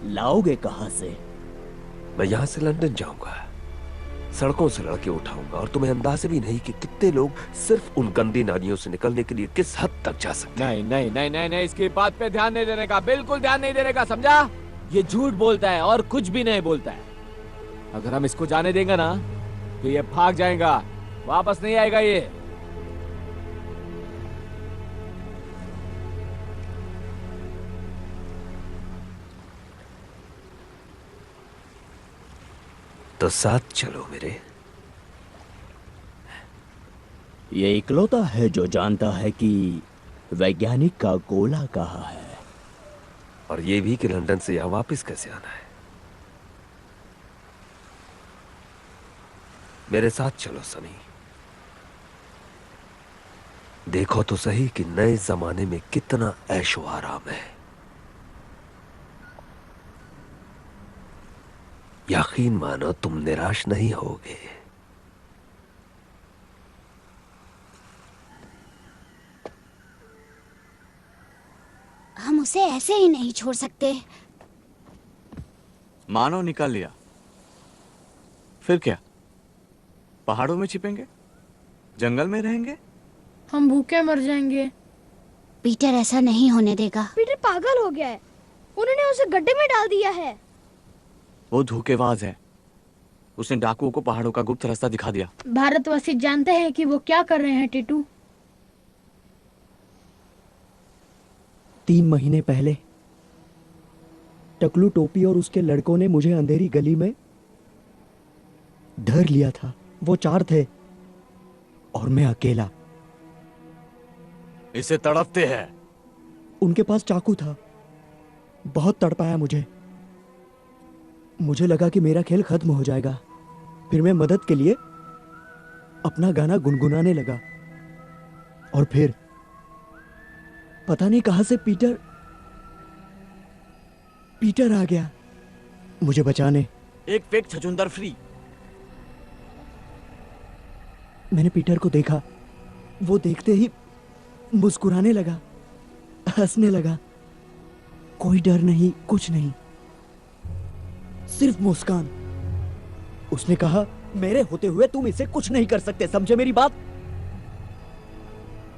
लाओगे कहां से? मैं यहां से लंदन जाऊंगा, सड़कों से लड़के उठाऊंगा, और तुम्हें अंदाजा भी नहीं कि कितने लोग सिर्फ उन गंदी नालियों से निकलने के लिए किस हद तक जा सकते हैं। नहीं नहीं नहीं नहीं नहीं, इसकी बात पे ध्यान नहीं देने का, बिल्कुल ध्यान नहीं देने का, समझा? ये झूठ बोलता है और कुछ भी नहीं बोलता है। अगर हम इसको जाने देंगे ना तो ये भाग जाएगा, वापस नहीं आएगा ये। तो साथ चलो मेरे। ये इकलौता है जो जानता है कि वैज्ञानिक का गोला कहाँ है, और ये भी कि लंदन से यहां वापस कैसे आना है। मेरे साथ चलो सनी। देखो तो सही कि नए जमाने में कितना ऐशो आराम है। यकीन मानो तुम निराश नहीं होगे। हम उसे ऐसे ही नहीं छोड़ सकते। मानो निकाल लिया, फिर क्या? पहाड़ों में छिपेंगे, जंगल में रहेंगे? हम भूखे मर जाएंगे। पीटर ऐसा नहीं होने देगा। पीटर पागल हो गया है, उन्होंने उसे गड्ढे में डाल दिया है। वो धोखेबाज है, उसने डाकुओं को पहाड़ों का गुप्त रास्ता दिखा दिया। भारतवासी जानते हैं कि वो क्या कर रहे हैं टीटू। 3 महीने पहले टकलू टोपी और उसके लड़कों ने मुझे अंधेरी गली में धर लिया था। वो 4 थे और मैं अकेला। इसे तड़पते हैं। उनके पास चाकू था, बहुत तड़पाया मुझे। मुझे लगा कि मेरा खेल खत्म हो जाएगा। फिर मैं मदद के लिए अपना गाना गुनगुनाने लगा, और फिर पता नहीं कहां से पीटर आ गया मुझे बचाने। एक फेक छछूंदर फ्री। मैंने पीटर को देखा, वो देखते ही मुस्कुराने लगा, हंसने लगा। कोई डर नहीं, कुछ नहीं, सिर्फ मुस्कान। उसने कहा, मेरे होते हुए तुम इसे कुछ नहीं कर सकते, समझे मेरी बात?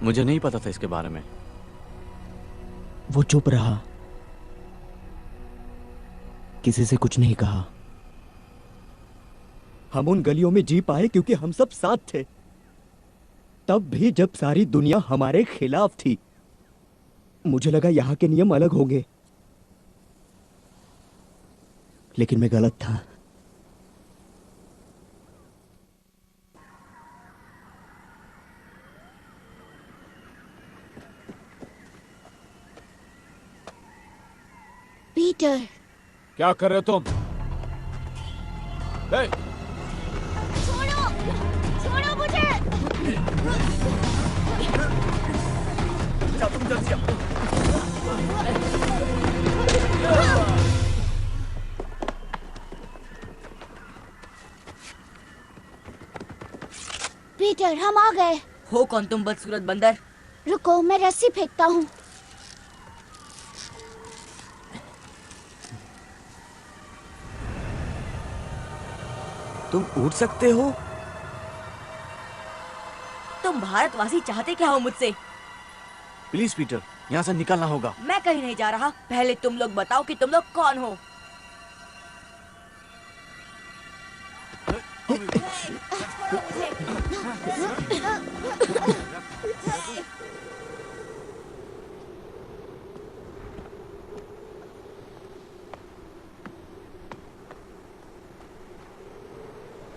मुझे नहीं पता था इसके बारे में। वो चुप रहा, किसी से कुछ नहीं कहा। हम उन गलियों में जी पाए क्योंकि हम सब साथ थे, तब भी जब सारी दुनिया हमारे खिलाफ थी। मुझे लगा यहां के नियम अलग होंगे, लेकिन मैं गलत था। पीटर, क्या कर रहे हो तुम? छोड़ो मुझे। तुम जल्दी आओ। पीटर, हम आ गए। हो कौन तुम बदसूरत बंदर? रुको, मैं रस्सी फेंकता हूँ। तुम उड़ सकते हो? तुम भारतवासी चाहते क्या हो मुझसे? प्लीज पीटर, यहाँ से निकलना होगा। मैं कहीं नहीं जा रहा। पहले तुम लोग बताओ कि तुम लोग कौन हो।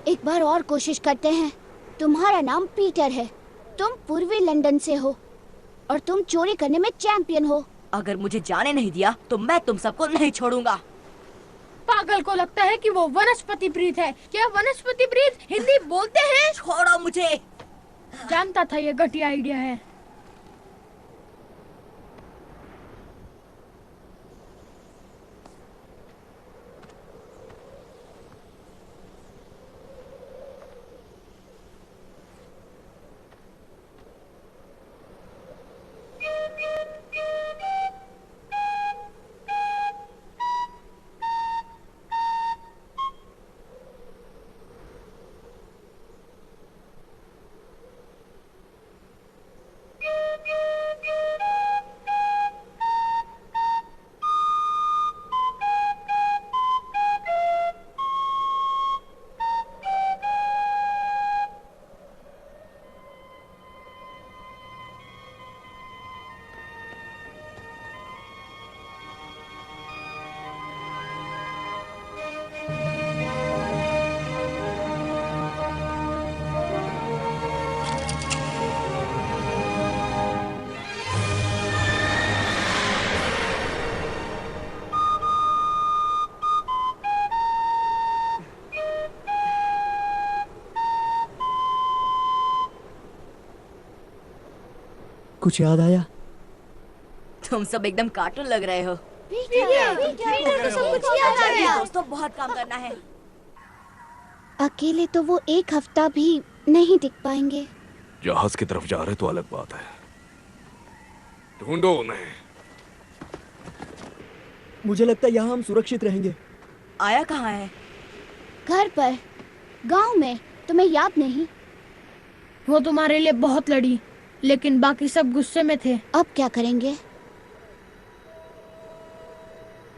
एक बार और कोशिश करते हैं। तुम्हारा नाम पीटर है, तुम पूर्वी लंदन से हो और तुम चोरी करने में चैंपियन हो। अगर मुझे जाने नहीं दिया तो मैं तुम सबको नहीं छोड़ूंगा। पागल को लगता है कि वो वनस्पति प्रीत है। क्या वनस्पति प्रीत हिंदी बोलते हैं? छोड़ो मुझे। जानता था ये घटिया आइडिया है। कुछ याद आया? तुम सब एकदम कार्टून लग रहे हो। दोस्तों, बहुत काम करना है। अकेले तो वो एक हफ्ता भी नहीं टिक पाएंगे। जहाज की तरफ जा रहे तो अलग बात है। ढूंढो उन्हें। मुझे लगता है यहाँ हम सुरक्षित रहेंगे। आया कहाँ है? घर पर, गांव में। तुम्हें याद नहीं? वो तुम्हारे लिए बहुत लड़ी, लेकिन बाकी सब गुस्से में थे। अब क्या करेंगे?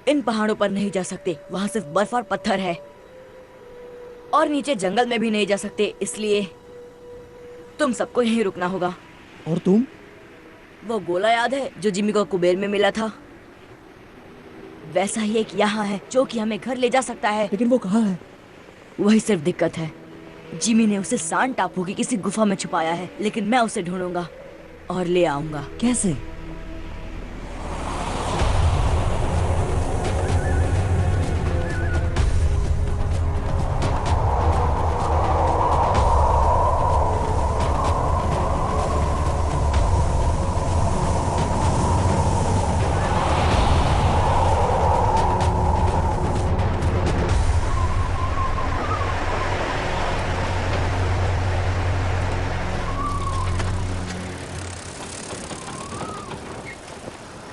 इन पहाड़ों पर नहीं जा सकते, वहाँ सिर्फ बर्फ और पत्थर है। और नीचे जंगल में भी नहीं जा सकते, इसलिए तुम सबको यहीं रुकना होगा। और तुम? वो गोला याद है जो जिमी को कुबेर में मिला था? वैसा ही एक यहाँ है जो कि हमें घर ले जा सकता है। लेकिन वो कहाँ है? वही सिर्फ दिक्कत है। जिमी ने उसे सांड टापू की किसी गुफा में छुपाया है, लेकिन मैं उसे ढूंढूंगा और ले आऊंगा। कैसे?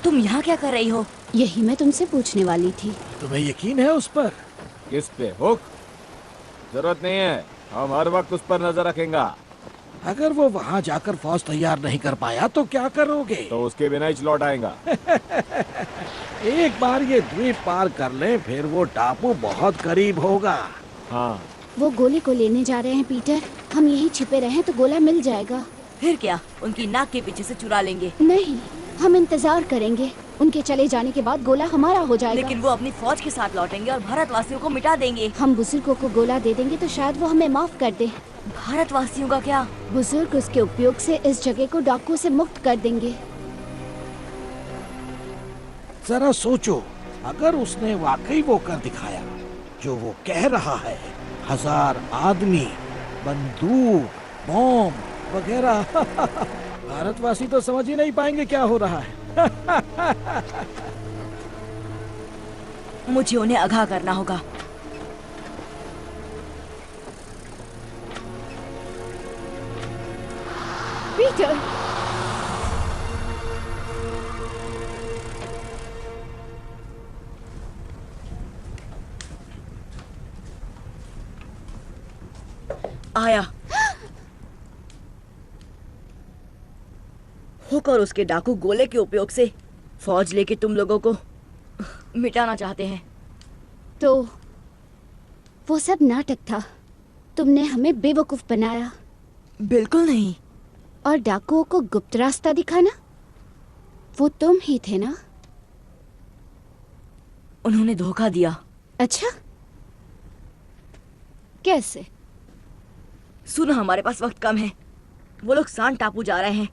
तुम यहाँ क्या कर रही हो? यही मैं तुमसे पूछने वाली थी। तुम्हें यकीन है उस पर? किस पे? हुक? जरूरत नहीं है, हम हर वक्त उस पर नजर रखेंगे। अगर वो वहाँ जाकर फौज तैयार नहीं कर पाया तो क्या करोगे? तो उसके बिना ही लौट आएगा। एक बार ये द्वीप पार कर ले, फिर वो टापू बहुत करीब होगा। हाँ। वो गोले को लेने जा रहे हैं पीटर। हम यहीं छिपे रहें तो गोला मिल जाएगा। फिर क्या, उनकी नाक के पीछे से चुरा लेंगे? नहीं, हम इंतजार करेंगे। उनके चले जाने के बाद गोला हमारा हो जाएगा। लेकिन वो अपनी फौज के साथ लौटेंगे और भारतवासियों को मिटा देंगे। हम बुजुर्गों को गोला दे देंगे तो शायद वो हमें माफ कर दे। भारतवासियों का क्या? बुजुर्ग उसके उपयोग से इस जगह को डाकू से मुक्त कर देंगे। जरा सोचो, अगर उसने वाकई वो कर दिखाया जो वो कह रहा है, 1000 आदमी, बंदूक, बॉम्ब वगैरह, भारतवासी तो समझ ही नहीं पाएंगे क्या हो रहा है। मुझे उन्हें आगाह करना होगा। आया। हुक और उसके डाकू गोले के उपयोग से फौज लेके तुम लोगों को मिटाना चाहते हैं। तो वो सब नाटक था। तुमने हमें बेवकूफ बनाया। बिल्कुल नहीं। और डाकुओं को गुप्त रास्ता दिखाना, वो तुम ही थे ना? उन्होंने धोखा दिया। अच्छा, कैसे? सुनो, हमारे पास वक्त कम है। वो लोग सान टापू जा रहे हैं।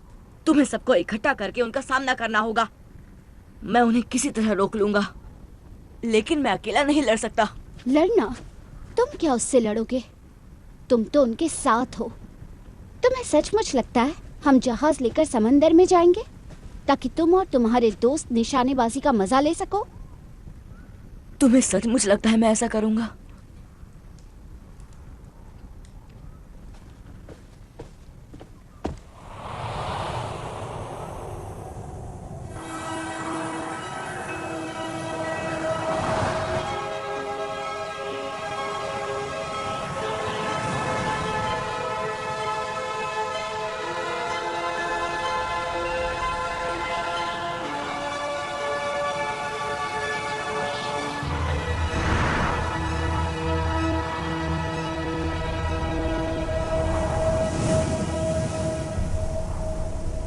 तुम्हें सबको इकट्ठा करके उनका सामना करना होगा। मैं उन्हें किसी तरह रोक लूंगा, लेकिन मैं अकेला नहीं लड़ सकता। लड़ना? तुम क्या उससे लड़ोगे? तुम तो उनके साथ हो। तुम्हें सचमुच लगता है हम जहाज लेकर समंदर में जाएंगे ताकि तुम और तुम्हारे दोस्त निशानेबाजी का मजा ले सको? तुम्हें सचमुच लगता है मैं ऐसा करूंगा?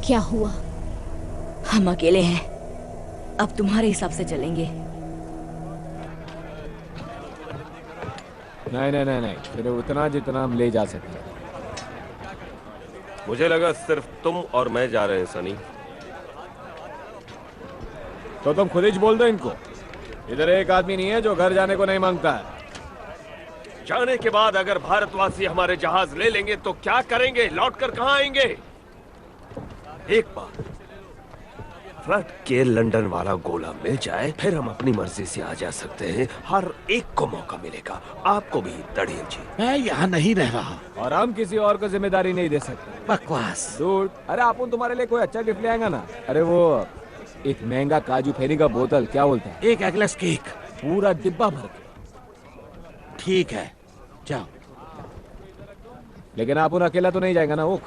क्या हुआ? हम अकेले हैं। अब तुम्हारे हिसाब से चलेंगे। नहीं, सिर्फ उतना जितना हम ले जा सकते हैं। मुझे लगा सिर्फ तुम और मैं जा रहे हैं सनी। तो तुम खुद ही बोल दो इनको। इधर एक आदमी नहीं है जो घर जाने को नहीं मांगता है। जाने के बाद अगर भारतवासी हमारे जहाज ले लेंगे तो क्या करेंगे? लौटकर कहां आएंगे? एक बार फ्लड के लंदन वाला गोला मिल जाए, फिर हम अपनी मर्जी से आ जा सकते हैं। हर एक को मौका मिलेगा, आपको भी दड़ेल जी। मैं यहाँ नहीं रह रहा और हम किसी और को जिम्मेदारी नहीं दे सकते। बकवास। दूर। अरे आप तुम्हारे लिए कोई अच्छा गिफ्ट ले आएगा ना। अरे वो एक महंगा काजू फेरी का बोतल, क्या बोलते हैं? एक एगलेस केक, पूरा डिब्बा भर के। ठीक है, जाओ। लेकिन आप अकेला तो नहीं जाएगा ना? वो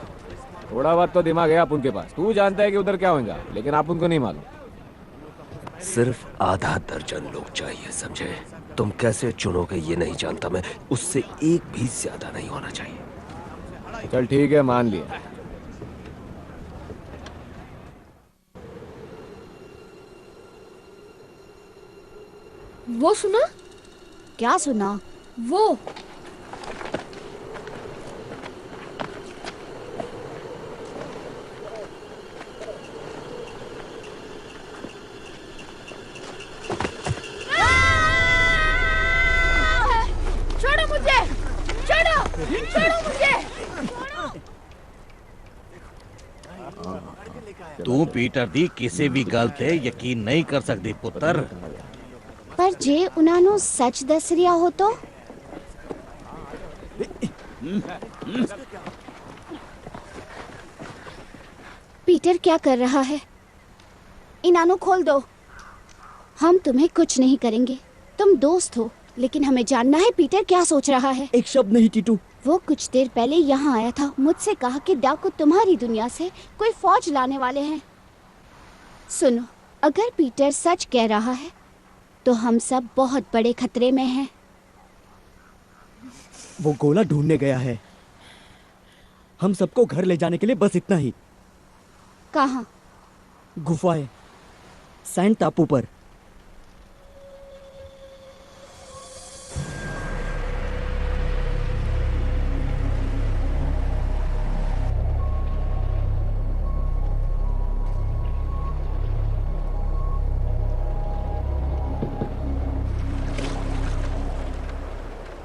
थोड़ा बहुत तो दिमाग है आप उनके पास। तू जानता है कि उधर क्या होगा, लेकिन आप उनको नहीं मालूम। सिर्फ आधा दर्जन लोग चाहिए, समझे? तुम कैसे चुनोगे ये नहीं जानता मैं। उससे एक भी ज्यादा नहीं होना चाहिए। चल ठीक है, मान लिया। वो सुना? क्या सुना? वो छोड़ो मुझे! छोड़ो मुझे! तू पीटर दी किसी भी गल ते यकीन नहीं कर सकती पुत्र। पर जे उन्होंने सच दस रिया हो तो? पीटर क्या कर रहा है? इनानो खोल दो। हम तुम्हें कुछ नहीं करेंगे। तुम दोस्त हो, लेकिन हमें जानना है पीटर क्या सोच रहा है। एक शब्द नहीं टीटू। वो कुछ देर पहले यहाँ आया था, मुझसे कहा कि डाकू तुम्हारी दुनिया से कोई फौज लाने वाले हैं। सुनो, अगर पीटर सच कह रहा है तो हम सब बहुत बड़े खतरे में हैं। वो गोला ढूंढने गया है। हम सबको घर ले जाने के लिए बस इतना ही। कहाँ? गुफाएं, सैंड टापू पर।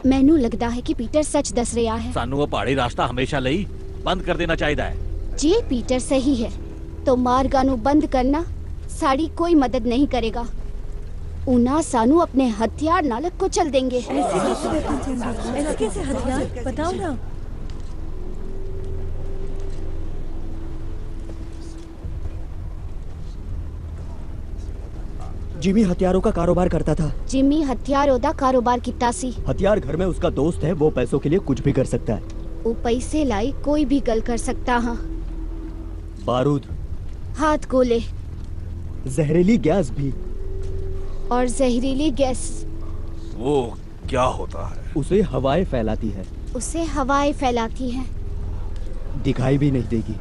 मैनू लगता है कि पीटर सच दस रहा है। सानू वो पहाड़ी रास्ता हमेशा ਲਈ बंद कर देना चाहिए है। जे पीटर सही है तो मार्गा नू बंद करना साड़ी कोई मदद नहीं करेगा। उना सानू अपने हथियार नाल कुचल देंगे। ऐसे कैसे हथियार? बताओ ना। जिमी हथियारों का कारोबार करता था। जिमी हथियारों का कारोबार किता सी। हथियार घर में उसका दोस्त है, वो पैसों के लिए कुछ भी कर सकता है। वो पैसे लाई कोई भी गल कर सकता हाँ। बारूद, हाथ गोले जहरीली गैस भी। और जहरीली गैस वो क्या होता है? उसे हवाएं फैलाती है। उसे हवाएं फैलाती है। दिखाई भी नहीं देगी।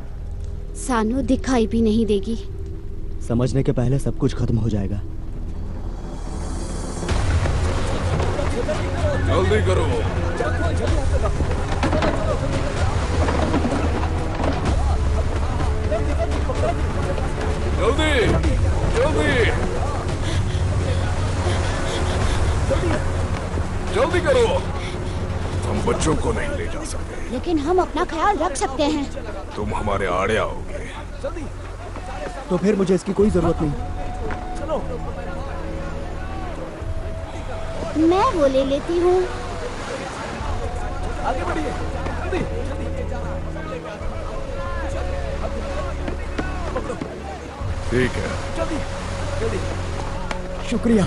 सानू दिखाई भी नहीं देगी। समझने के पहले सब कुछ खत्म हो जाएगा। जल्दी करो। जल्दी जल्दी जल्दी करो। हम बच्चों को नहीं ले जा सकते। लेकिन हम अपना ख्याल रख सकते हैं। तुम हमारे आड़े आओगे तो फिर मुझे इसकी कोई जरूरत नहीं। मैं वो ले लेती हूँ। आगे बढ़िए, जल्दी ठीक है। जल्दी जल्दी। शुक्रिया।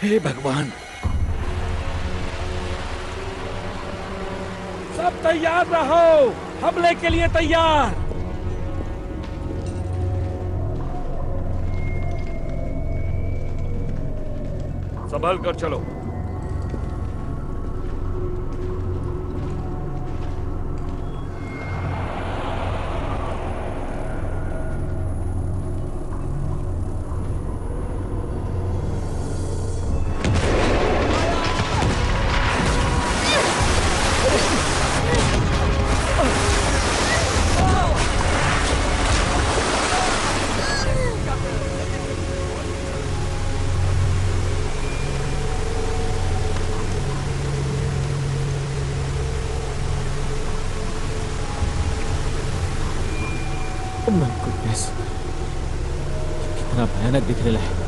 हे भगवान, सब तैयार रहो, हमले के लिए तैयार। संभल कर चलो। कितना भयानक दिख रहा है।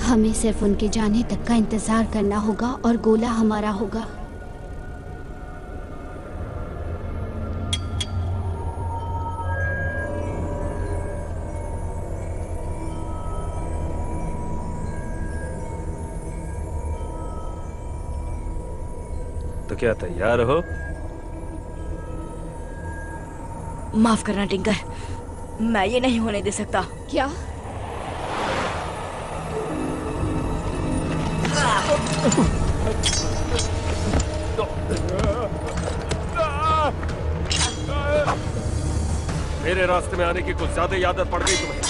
हमें सिर्फ उनके जाने तक का इंतजार करना होगा और गोला हमारा होगा। क्या तैयार हो? माफ करना टिंकर, मैं ये नहीं होने दे सकता। क्या? मेरे रास्ते में आने की कुछ ज्यादा ही आदत पड़ गई तुम्हें।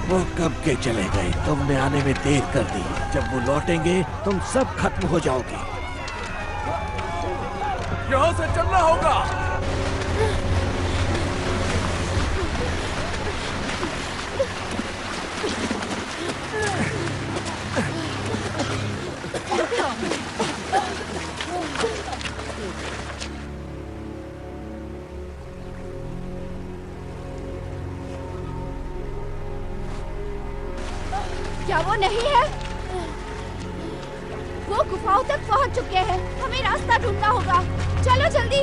वो कब के चले गए? तुमने आने में देर कर दी। जब वो लौटेंगे तुम सब खत्म हो जाओगे। यहाँ से चलना होगा। क्या वो नहीं है? वो गुफाओं तक पहुंच चुके हैं। हमें रास्ता ढूंढना होगा। चलो जल्दी।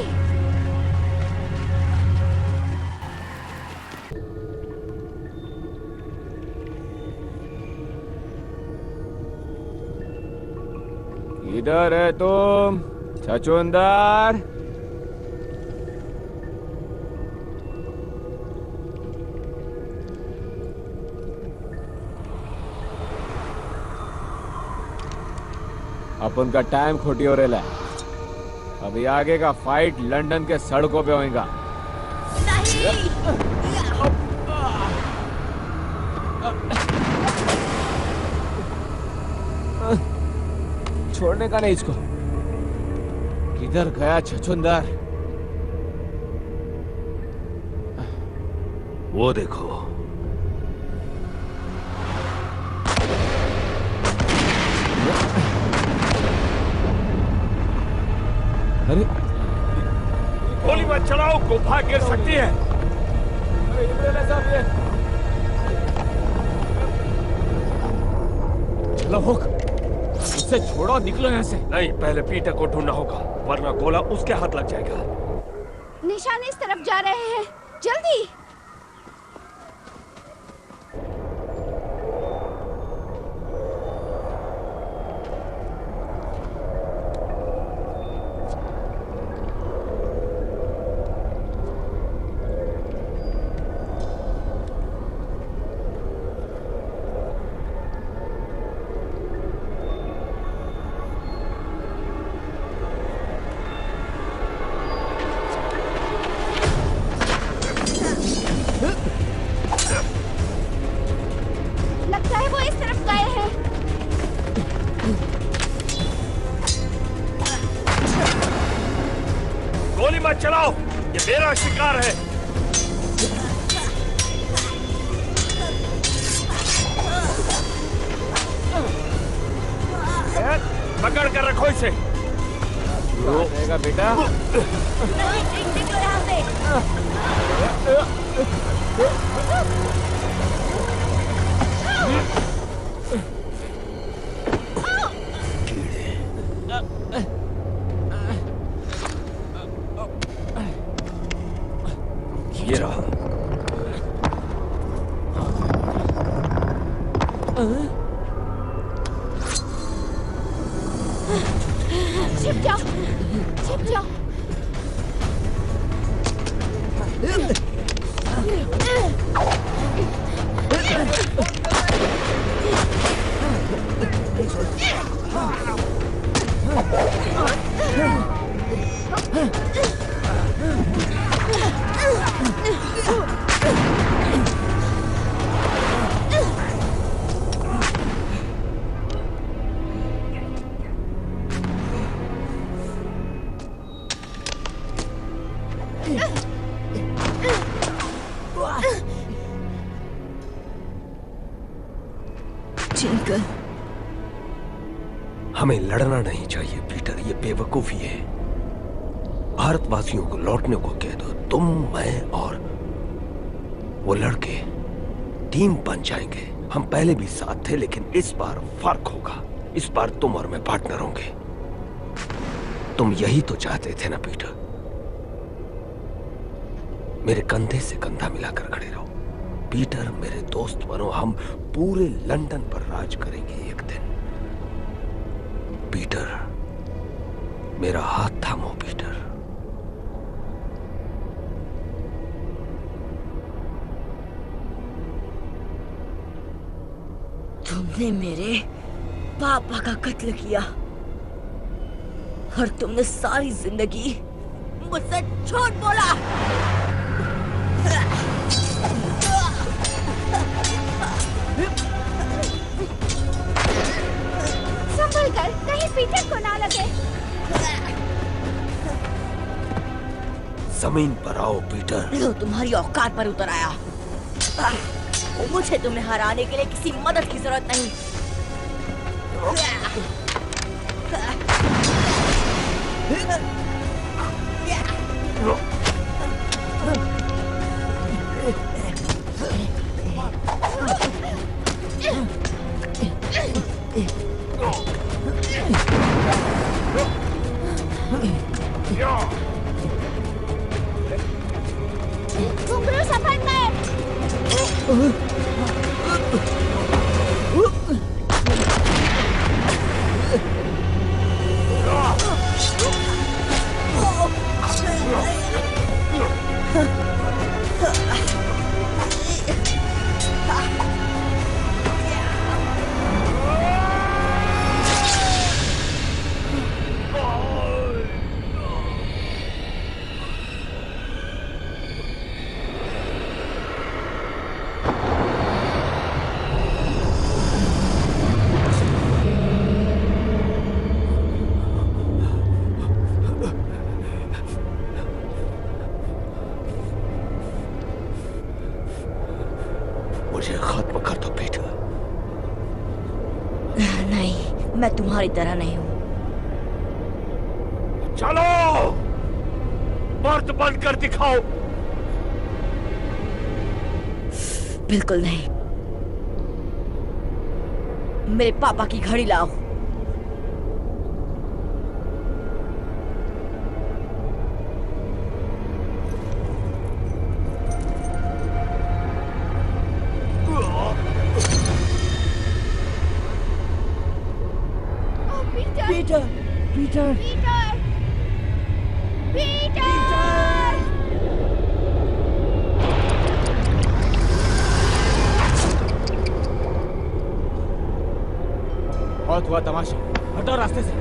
किधर है तुम, छछूंदर? अपन का टाइम खोटी हो रहा है। अभी आगे का फाइट लंदन के सड़कों पे होएगा। छोड़ने का नहीं इसको। किधर गया छछूंदर? वो देखो। अरे गोली मत चलाओ, गुफा गिर सकती है। चलो हुक, उससे छोड़ो, निकलो यहाँ से। नहीं, पहले पीटर को ढूंढना होगा, वरना गोला उसके हाथ लग जाएगा। निशान इस तरफ जा रहे हैं, जल्दी। गोली मत चलाओ, ये मेरा शिकार है। पकड़ कर रखो इसे। रहेगा बेटा। ये रहा। छिप जाओ, छिप जाओ। जिंकल, हमें लड़ना नहीं चाहिए पीटर, ये बेवकूफी है। भारतवासियों को लौटने को कह दो। तुम, मैं और वो लड़के टीम बन जाएंगे। हम पहले भी साथ थे, लेकिन इस बार फर्क होगा। इस बार तुम और मैं पार्टनर होंगे। तुम यही तो चाहते थे ना पीटर? मेरे कंधे से कंधा मिलाकर खड़े रहो। पीटर, मेरे दोस्त बनो। हम पूरे लंदन पर राज करेंगे एक दिन। पीटर, मेरा हाथ थामो पीटर। तुमने मेरे पापा का कत्ल किया और तुमने सारी जिंदगी मुझसे झूठ बोला। संभल कर, कहीं पीटर को ना लगे। जमीन पर आओ पीटर। लो, तुम्हारी औकात पर उतर आया। मुझे तुम्हें हराने के लिए किसी मदद की जरूरत नहीं। घुंघरू सफर में। मुझे खत्म कर दो पीटर। नहीं, मैं तुम्हारी तरह नहीं हूँ। चलो, मर्द बंद कर दिखाओ। बिल्कुल नहीं। मेरे पापा की घड़ी लाओ। Peter, Peter, Peter, Peter. बहुत हुआ तमाशा, हटो रास्ते से।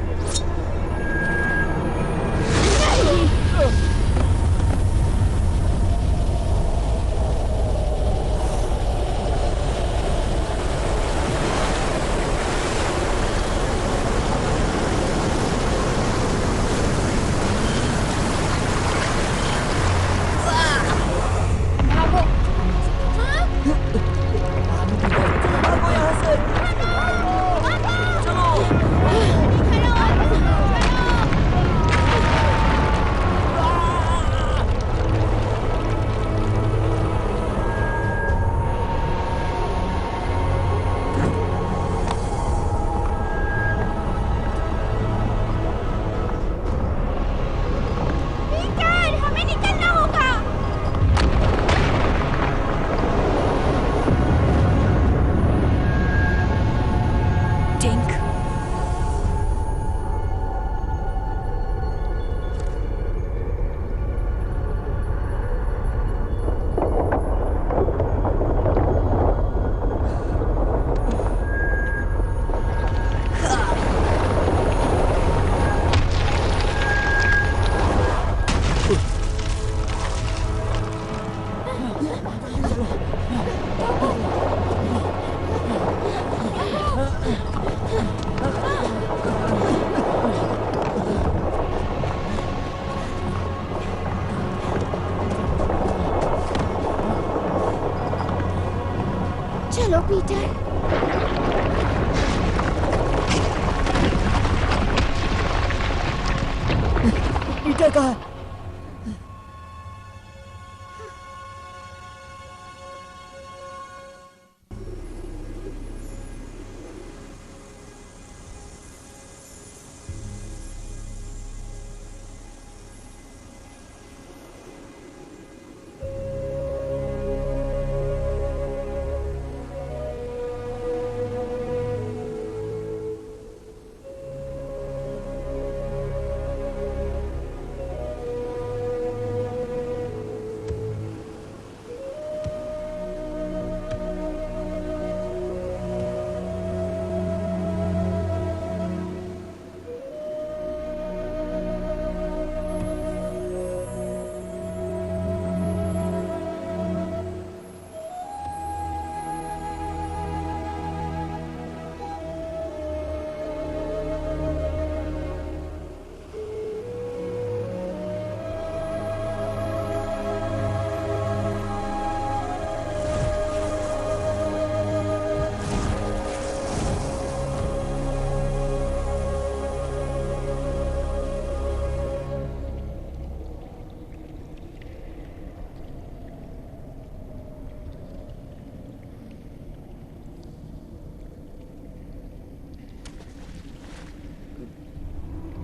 समंदर कहाँ है?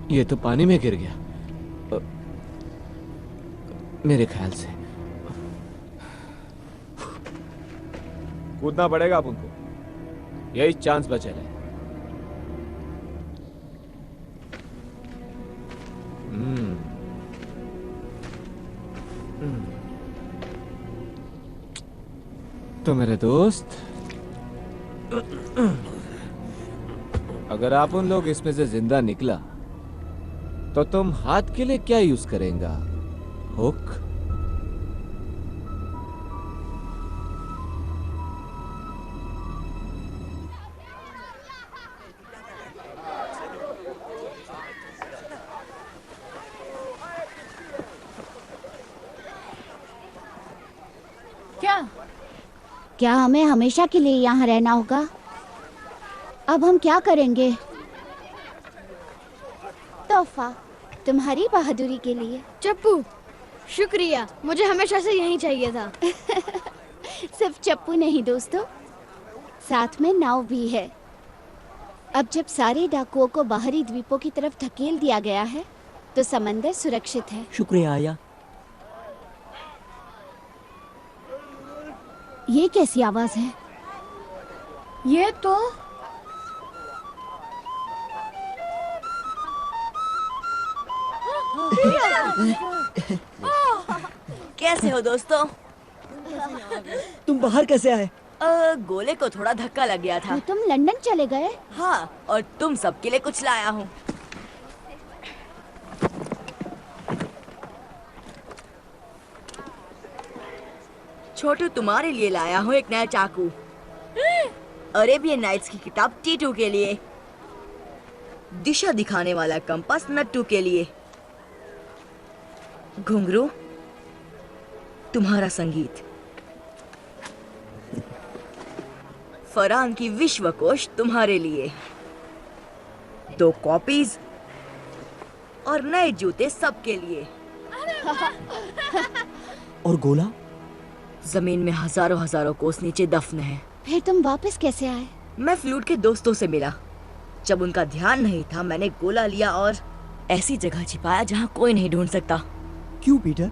ये तो पानी में गिर गया मेरे ख्याल से। कूदना पड़ेगा अब उनको, यही चांस बचे है। तो मेरे दोस्त, अगर आप उन लोग इसमें से जिंदा निकला तो तुम हाथ के लिए क्या यूज करेंगे? हुक? क्या हमें हमेशा के लिए यहाँ रहना होगा? अब हम क्या करेंगे? तोहफा तुम्हारी बहादुरी के लिए। चप्पू, शुक्रिया, मुझे हमेशा से यही चाहिए था। सिर्फ चप्पू नहीं दोस्तों, साथ में नाव भी है। अब जब सारे डाकुओं को बाहरी द्वीपों की तरफ धकेल दिया गया है तो समंदर सुरक्षित है। शुक्रिया आया। ये कैसी आवाज है? ये तो कैसे हो दोस्तों? तुम बाहर कैसे आए? गोले को थोड़ा धक्का लग गया था। तो तुम लंदन चले गए? हाँ, और तुम सबके लिए कुछ लाया हूँ। छोटू, तुम्हारे लिए लाया हूँ एक नया चाकू। अरेबियन नाइट्स की किताब टीटू के लिए, दिशा दिखाने वाला कंपास नट्टू के लिए, घुंघरू तुम्हारा संगीत, फरहान की विश्वकोश तुम्हारे लिए, 2 कॉपीज और नए जूते सबके लिए। और गोला? जमीन में हजारों हजारों कोस नीचे दफन है। फिर तुम वापस कैसे आए? मैं फ्लूट के दोस्तों से मिला। जब उनका ध्यान नहीं था, मैंने गोला लिया और ऐसी जगह छिपाया जहाँ कोई नहीं ढूंढ सकता। क्यों पीटर?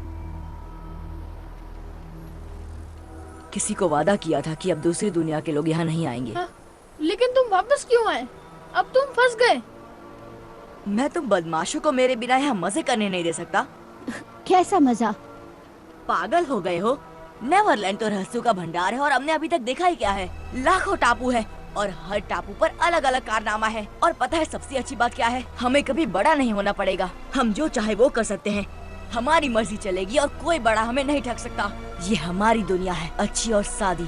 किसी को वादा किया था कि अब दूसरी दुनिया के लोग यहाँ नहीं आएंगे। लेकिन तुम वापस क्यों आए? अब तुम फंस गए। मैं तुम बदमाशों को मेरे बिना यहाँ मजे करने नहीं दे सकता। कैसा मजा? पागल हो गए हो? नेवरलैंड तो रहस्यों का भंडार है और हमने अभी तक देखा ही क्या है। लाखों टापू है और हर टापू पर अलग अलग कारनामा है। और पता है सबसे अच्छी बात क्या है? हमें कभी बड़ा नहीं होना पड़ेगा। हम जो चाहे वो कर सकते हैं। हमारी मर्जी चलेगी और कोई बड़ा हमें नहीं ठग सकता। ये हमारी दुनिया है, अच्छी और सादी।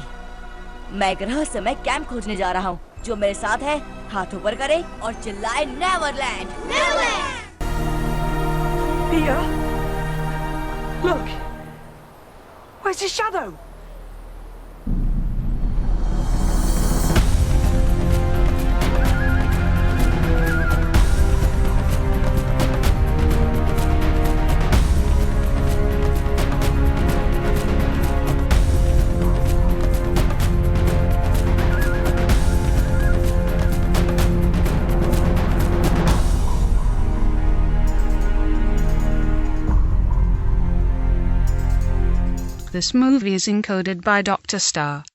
मैं एक रहस्यमय कैंप खोजने जा रहा हूँ। जो मेरे साथ है हाथों पर करे और चिल्लाए Neverland. Mia, look, where's his shadow? This movie is encoded by Dr. Star.